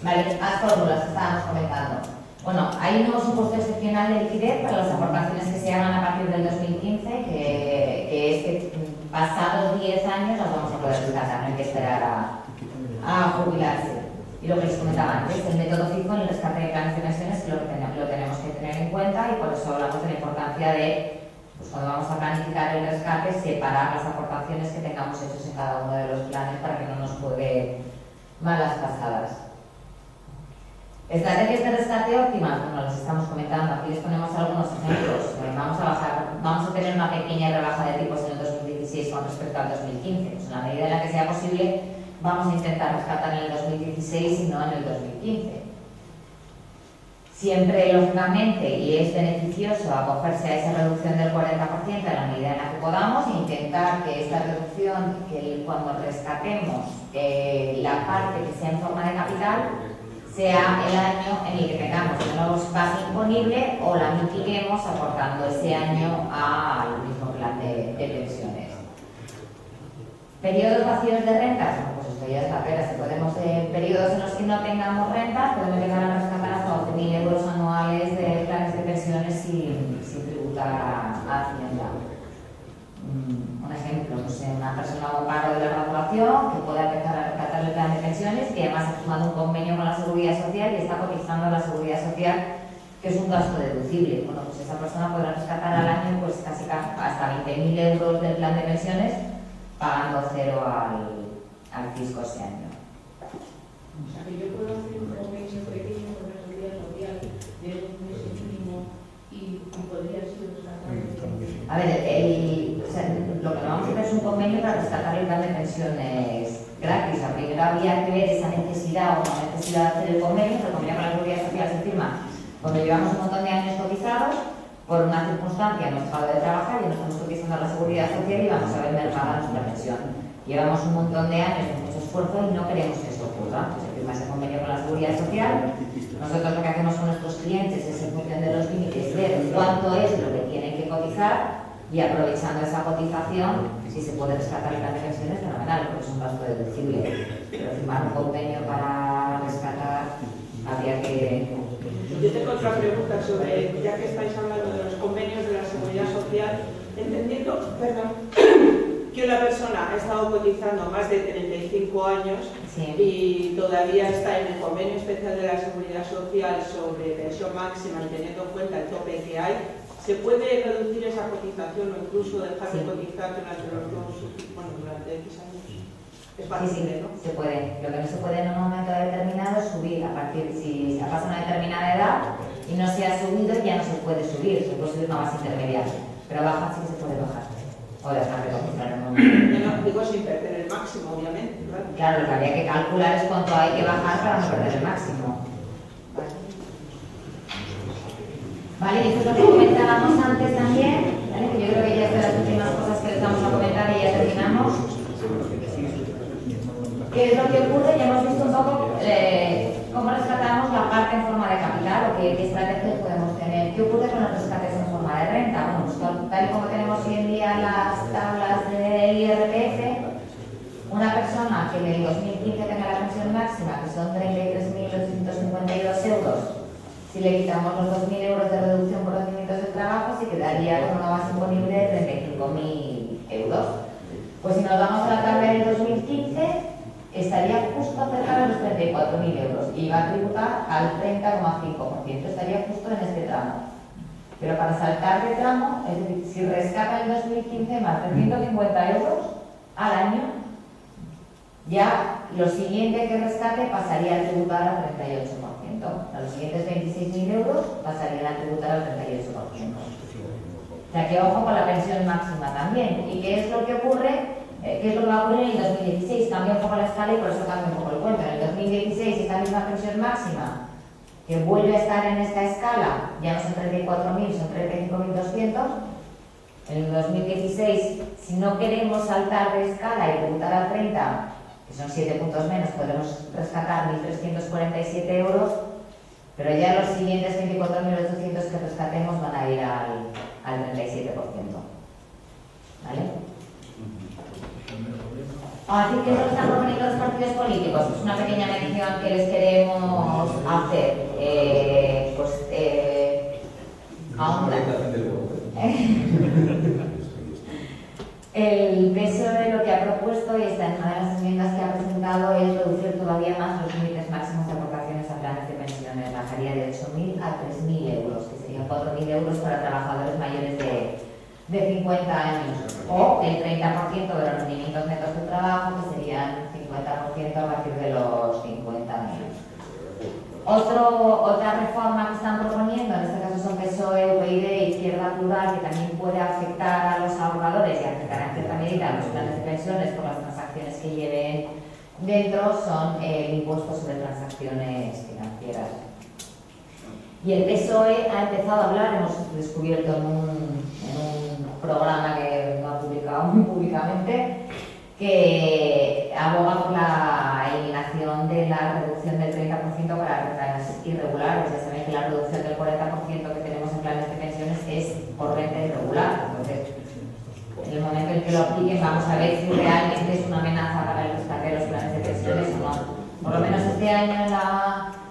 Vale, las fórmulas que estábamos comentando. Bueno, hay un nuevo supuesto excepcional de liquidez para las aportaciones que se hagan a partir del 2015, que es que pasados 10 años las vamos a poder rescatar, no hay que esperar a jubilarse. Y lo que les comentaba antes, el método FIFO en el rescate de planes de pensiones que lo tenemos que tener en cuenta, y por eso hablamos de la importancia de, pues cuando vamos a planificar el rescate, separar las aportaciones que tengamos hechos en cada uno de los planes para que no nos juegue malas pasadas. Estrategias de rescate óptimas, bueno, las estamos comentando, aquí les ponemos algunos ejemplos. Vamos a tener una pequeña rebaja de tipos en el 2016 con respecto al 2015. Pues en la medida en la que sea posible, vamos a intentar rescatar en el 2016 y no en el 2015. Siempre, lógicamente, y es beneficioso acogerse a esa reducción del 40% en la medida en la que podamos e intentar que esta reducción, que cuando rescatemos la parte que sea en forma de capital, sea el año en el que tengamos de nuevo base imponible o la mitiguemos aportando ese año al mismo plan de pensiones. Periodos vacíos de rentas, bueno, pues esto ya es la pera. Si podemos, periodos en los que no tengamos rentas, podemos llegar a rescatar hasta 12.000 euros anuales de planes de pensiones sin tributar a Hacienda. Un ejemplo, no sé, una persona con paro de la graduación que pueda empezar a rescatar el plan de pensiones, que además ha firmado un convenio con la Seguridad Social y está cotizando a la Seguridad Social, que es un gasto deducible. Bueno, pues esa persona podrá rescatar al año pues casi hasta 20.000 euros del plan de pensiones, pagando cero al fisco ese año. O sea, que yo puedo hacer un convenio pequeño con la Seguridad Social de un mes mínimo y podría ser rescatado. A ver, lo que vamos a hacer es un convenio para rescatar el plan de pensiones gratis. Primero habría que ver esa necesidad o la necesidad de hacer el convenio con la Seguridad Social se firma cuando llevamos un montón de años cotizados, por una circunstancia hemos dejado de trabajar y no estamos cotizando a la Seguridad Social y vamos a ver mermada nuestra pensión. Llevamos un montón de años de mucho esfuerzo y no queremos que esto ocurra. Se firma ese convenio con la Seguridad Social. Nosotros lo que hacemos con nuestros clientes es, en función de los límites, ver cuánto es lo que tienen que cotizar y, aprovechando esa cotización, si se puede rescatar el plan de pensiones, fenomenal, porque es un gasto deducible. Pero firmar un convenio para rescatar, habría que... Yo tengo otra pregunta sobre, ya que estáis hablando de los convenios de la Seguridad Social, entendiendo, que una persona ha estado cotizando más de 35 años Sí. y todavía está en el convenio especial de la Seguridad Social sobre pensión máxima y teniendo en cuenta el tope que hay, ¿se puede reducir esa cotización o incluso dejar de cotizar durante los durante X años? Es fácil, ¿no? Se puede. Lo que no se puede en un momento determinado es subir. A partir, si se pasa una determinada edad y no se ha subido, ya no se puede subir. Se puede subir una base intermediaria. Pero bajar sí que se puede bajar. O dejar de cotizar en un momento. No, digo sin perder el máximo, obviamente. Claro, lo que habría que calcular es cuánto hay que bajar para no perder el máximo. Vale, y eso es lo que comentábamos antes también, ¿vale? Que yo creo que ya es de las últimas cosas que les vamos a comentar y ya terminamos. ¿Qué es lo que ocurre? Ya hemos visto un poco cómo rescatamos la parte en forma de capital o qué estrategias podemos tener. ¿Qué ocurre con los rescates en forma de renta? Bueno, pues tal y como tenemos hoy en día las tablas del IRPF, una persona que en el 2015 tenga la pensión máxima, que son 33.852 euros, si le quitamos los 2.000 euros de reducción por rendimientos de trabajo, se quedaría con una base imponible de 35.000 euros. Pues si nos vamos a la tabla del 2015, estaría justo cerca de los 34.000 euros y va a tributar al 30,5%, estaría justo en este tramo. Pero para saltar de tramo, es decir, si rescata en 2015 más de 150 euros al año, ya lo siguiente que rescate pasaría a tributar al 38%. A los siguientes 26.000 euros pasarían a tributar al 38%. O sea que ojo con la pensión máxima también. ¿Y qué es lo que ocurre? ¿Qué es lo que va a ocurrir en el 2016? Cambia un poco la escala y por eso cambia un poco el cuento. En el 2016 esta misma pensión máxima, que vuelve a estar en esta escala, ya no son 34.000, son 35.200. En el 2016, si no queremos saltar de escala y tributar al 30, que son 7 puntos menos, podremos rescatar 1.347 euros, pero ya los siguientes 24.800 que rescatemos van a ir al 37%. ¿Vale? Así que eso están proponiendo los partidos políticos. Es una pequeña mención que les queremos hacer. Ahondar. El PSOE lo que ha propuesto, y está en una de las enmiendas que ha presentado, es reducir todavía más los límites máximos de aportaciones a planes de pensiones. Bajaría de 8.000 a 3.000 euros, que serían 4.000 euros para trabajadores mayores de 50 años, o el 30% de los rendimientos netos de trabajo, que serían 50% a partir de los 50 años. Otra reforma que están proponiendo, en este caso son PSOE, UPyD, Izquierda Plural, que también puede afectar a los ahorradores y afectará en cierta medida a los planes de pensiones por las transacciones que lleven dentro, son el impuesto sobre transacciones financieras. Y el PSOE ha empezado a hablar, hemos descubierto en un programa que no ha publicado muy públicamente, que aboga por la eliminación de la reducción del 30% para rentas irregulares. Ya saben que la reducción del 40% que tenemos en planes de pensiones es por renta irregular. Entonces, en el momento en que lo apliquen, vamos a ver si realmente es una amenaza para el rescate de los planes de pensiones o no. Por lo menos este año,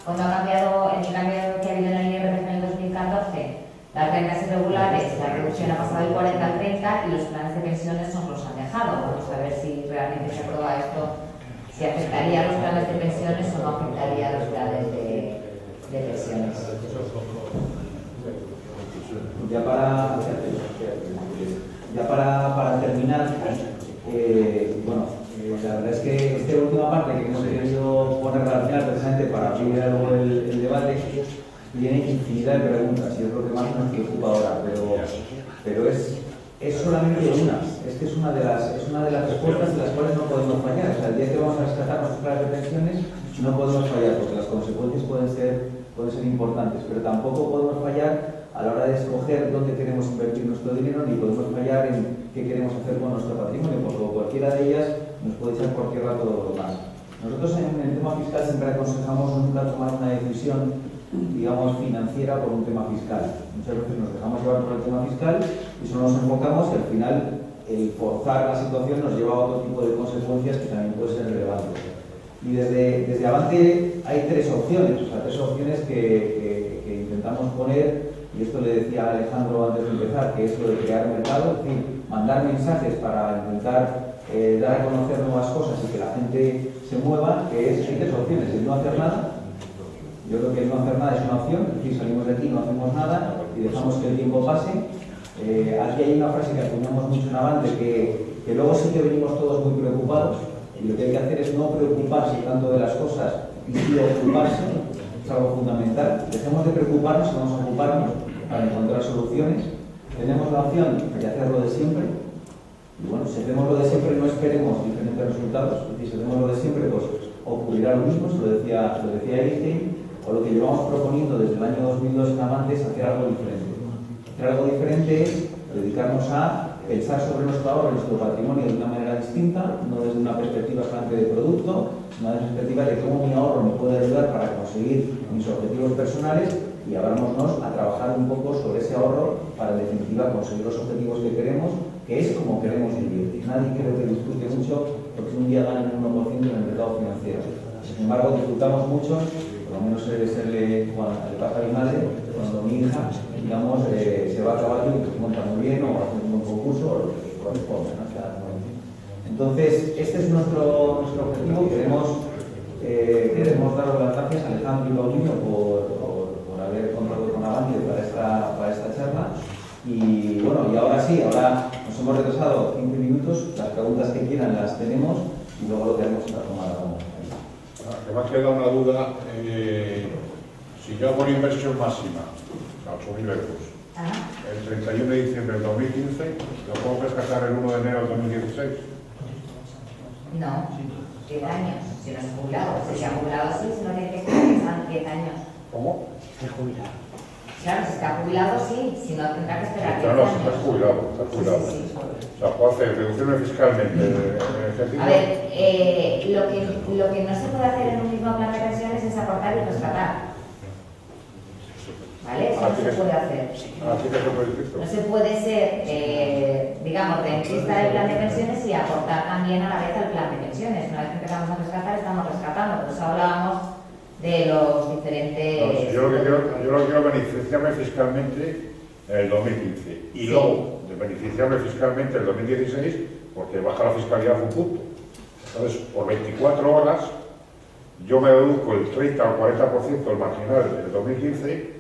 cuando ha cambiado, en el cambio que ha habido en el IRPF en el 2014, las rentas irregulares, la reducción ha pasado del 40 al 30 y los planes de pensiones nos los han dejado. Vamos a ver si realmente se aprueba esto, si afectaría a los planes de pensiones o no afectaría a los planes de pensiones. Ya para terminar, la verdad es que esta última parte que hemos querido poner al final precisamente para abrir algo el debate tiene infinidad de preguntas y es lo que más nos preocupa ahora, pero es solamente una, es que es una de las respuestas de las cuales no podemos fallar. O sea, el día que vamos a rescatar nuestros planes de pensiones no podemos fallar porque las consecuencias pueden ser importantes, pero tampoco podemos fallar a la hora de escoger dónde queremos invertir nuestro dinero, ni podemos fallar en qué queremos hacer con nuestro patrimonio, porque cualquiera de ellas nos puede echar por tierra todo lo demás. Nosotros en el tema fiscal siempre aconsejamos nunca tomar una decisión, digamos, financiera por un tema fiscal. Muchas veces nos dejamos llevar por el tema fiscal y solo nos enfocamos y al final el forzar la situación nos lleva a otro tipo de consecuencias que también pueden ser relevantes. Y desde Avante hay tres opciones que intentamos poner. Y esto le decía a Alejandro antes de empezar, que es lo de crear mercado, es decir, mandar mensajes para intentar dar a conocer nuevas cosas y que la gente se mueva, que hay tres opciones: el no hacer nada. Yo creo que el no hacer nada es una opción, es decir, salimos de aquí, no hacemos nada y dejamos que el tiempo pase. Aquí hay una frase que acuñamos mucho en Avante, que luego sí que venimos todos muy preocupados y lo que hay que hacer es no preocuparse tanto de las cosas y sí ocuparse. Es algo fundamental. Dejemos de preocuparnos y vamos a ocuparnos para encontrar soluciones. Tenemos la opción de hacerlo de siempre. Y bueno, si hacemos lo de siempre, no esperemos diferentes resultados. Es decir, si hacemos lo de siempre, pues ocurrirá lo mismo, lo decía Einstein, o lo que llevamos proponiendo desde el año 2002 en Avante es hacer algo diferente. Hacer algo diferente es dedicarnos a pensar sobre nuestro ahorro y nuestro patrimonio de una manera distinta, no desde una perspectiva solamente de producto, sino desde una perspectiva de cómo mi ahorro me puede ayudar para conseguir mis objetivos personales, y abrámonos a trabajar un poco sobre ese ahorro para en definitiva conseguir los objetivos que queremos, que es como queremos vivir. Nadie creo que disfrute mucho porque un día ganan un 1% en el mercado financiero. Sin embargo, disfrutamos mucho, por lo menos le pasa a mi madre, cuando mi hija, digamos, se va a caballo y se monta muy bien o hace un buen concurso o lo que corresponde, ¿no? Entonces, este es nuestro objetivo. Queremos daros las gracias a Alejandro y Paulino por haber contado con Avante para esta charla. Y bueno, y ahora sí, nos hemos retrasado 15 minutos, las preguntas que quieran las tenemos y luego lo que haremos es la toma de la. Me ha quedado una duda. Si yo hago una inversión máxima, 8.000 euros, el 31 de diciembre del 2015, ¿lo puedo rescatar el 1 de enero del 2016? No, 10 años, si no es jubilado. Si se ha jubilado, sí, si no tiene que esperar que sean 10 años. ¿Cómo? Está jubilado. Claro, si está jubilado, sí, si no tendrá que esperar 10 No, años. si estás jubilado, estás jubilado. Sí. O sea, puedo hacer reducciones fiscalmente. A ver, lo que no se puede hacer en un mismo plan de pensiones es aportar y rescatar. ¿Vale? Eso no se puede hacer. No se puede ser, digamos, rentista del plan de pensiones y aportar también a la vez al plan de pensiones. Una vez que empezamos a rescatar, estamos rescatando. Por eso hablábamos de los diferentes... No, yo lo que quiero beneficiarme fiscalmente en el 2015 y sí. Luego de beneficiarme fiscalmente en el 2016 porque baja la fiscalidad un punto. Entonces, por 24 horas yo me deduzco el 30 o 40% del marginal del 2015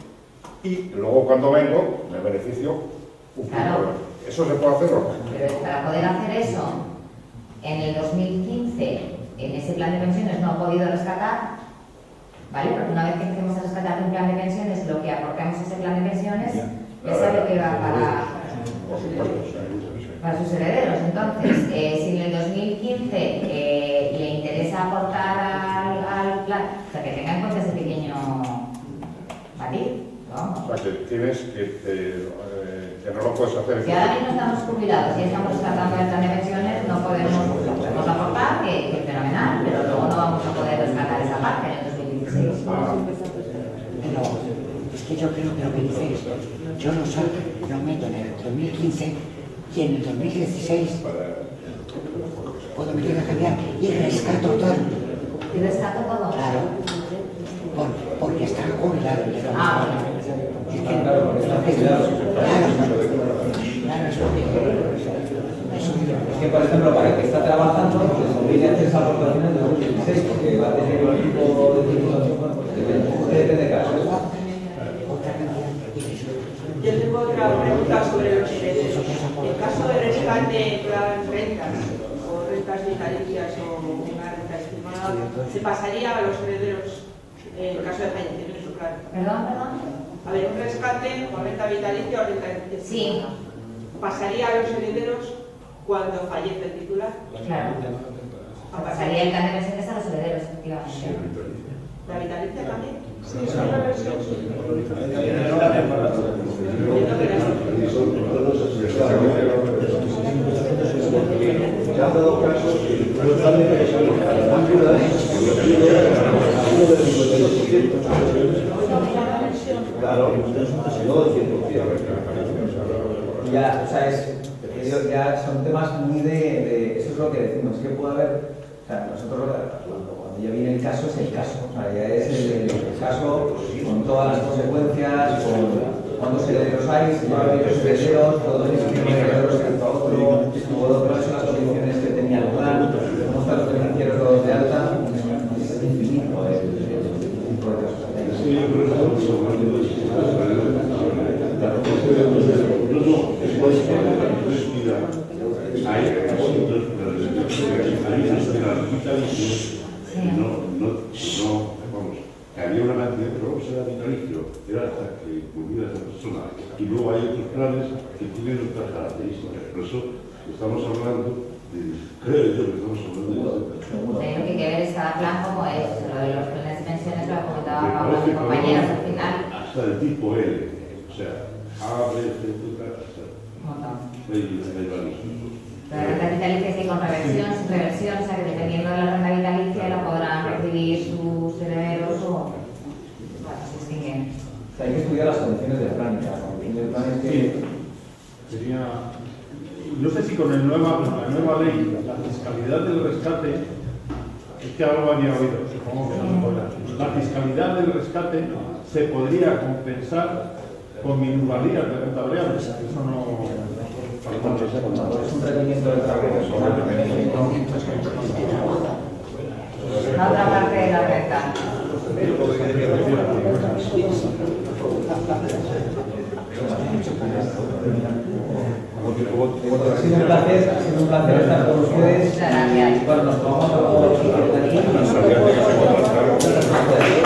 y luego cuando vengo me beneficio un punto. Claro. ¿Eso se puede hacer o no? Pero para poder hacer eso, en el 2015, en ese plan de pensiones no ha podido rescatar, ¿vale? Porque una vez que empecemos a rescatar un plan de pensiones, lo que aportamos a ese plan de pensiones es a lo que va para sus herederos. Entonces, si en el 2015 le interesa aportar al plan, o sea, que tenga en cuenta ese pequeño batir, vamos. O sea, que tienes que no lo puedes hacer. Si ahora mismo estamos jubilados y estamos rescatando el plan de pensiones, no podemos aportar, que es fenomenal, pero luego no vamos a poder rescatar esa parte en el 2016. Pero es que yo creo que lo que dices, yo lo saco, lo meto en el 2015 y en el 2016 puedo meter la calidad y rescato todo. ¿Y rescato todo? Claro, porque está jubilado. Ah, Es que, claro, Es que, por ejemplo, para el que está trabajando, pues conviene hacer esa aportación en el 2016, porque va a tener un tipo de titulación, bueno, pues depende de caso. Yo tengo otra pregunta sobre los herederos. En caso de rescate en plan rentas o rentas vitalicias o una renta estimada, ¿se pasaría a los herederos en caso de fallecimiento? Claro. Perdón. A ver, un rescate o renta vitalicia o renta estimada. Sí. ¿Pasaría a los herederos cuando fallece el titular? Claro. Pasaría el plan de pensiones a los herederos, efectivamente. ¿La vitalicia también? Sí, es una versión. Se han dado casos claro, no del 100%. Ya, o sea, ya son temas muy de eso es lo que decimos, que puede haber, o sea, nosotros cuando ya viene el caso es el caso, o sea, ya es el caso con todas las consecuencias, con cuántos herederos hay, si no hay los herederos, todos los herederos que a otro, cuáles son las condiciones que tenía el plan, cómo están los beneficiarios todos de alta, es infinito el tipo de casos. Había una cantidad que luego será vitalicio, era hasta que muriera esa persona. Y luego hay otros planes que tienen otras características. Por eso estamos hablando de, creo yo que estamos hablando de eso. Lo que hay que ver es cada plan como es, lo de los planes de pensiones lo comentaba Pablo, mis compañeros al final. Hasta el tipo L, o sea, A, B, C, hasta Un montón. hay varios tipos. La renta vitalicia sí con reversión, sin reversión, o sea que dependiendo de la renta vitalicia la podrán recibir sus herederos o se extinguen. O sea, hay que estudiar las condiciones del plan, y las condiciones del plan es que... Sería, no sé si con la nueva ley, la fiscalidad del rescate, es que algo había oído, supongo que no se podrá. La fiscalidad del rescate se podría compensar con minusvalías de renta variable. Eso no... Es un rendimiento del trabajo. La otra parte de la renta. Ha sido un placer estar con ustedes. Muchas gracias. Bueno, nos tomamos algo aquí.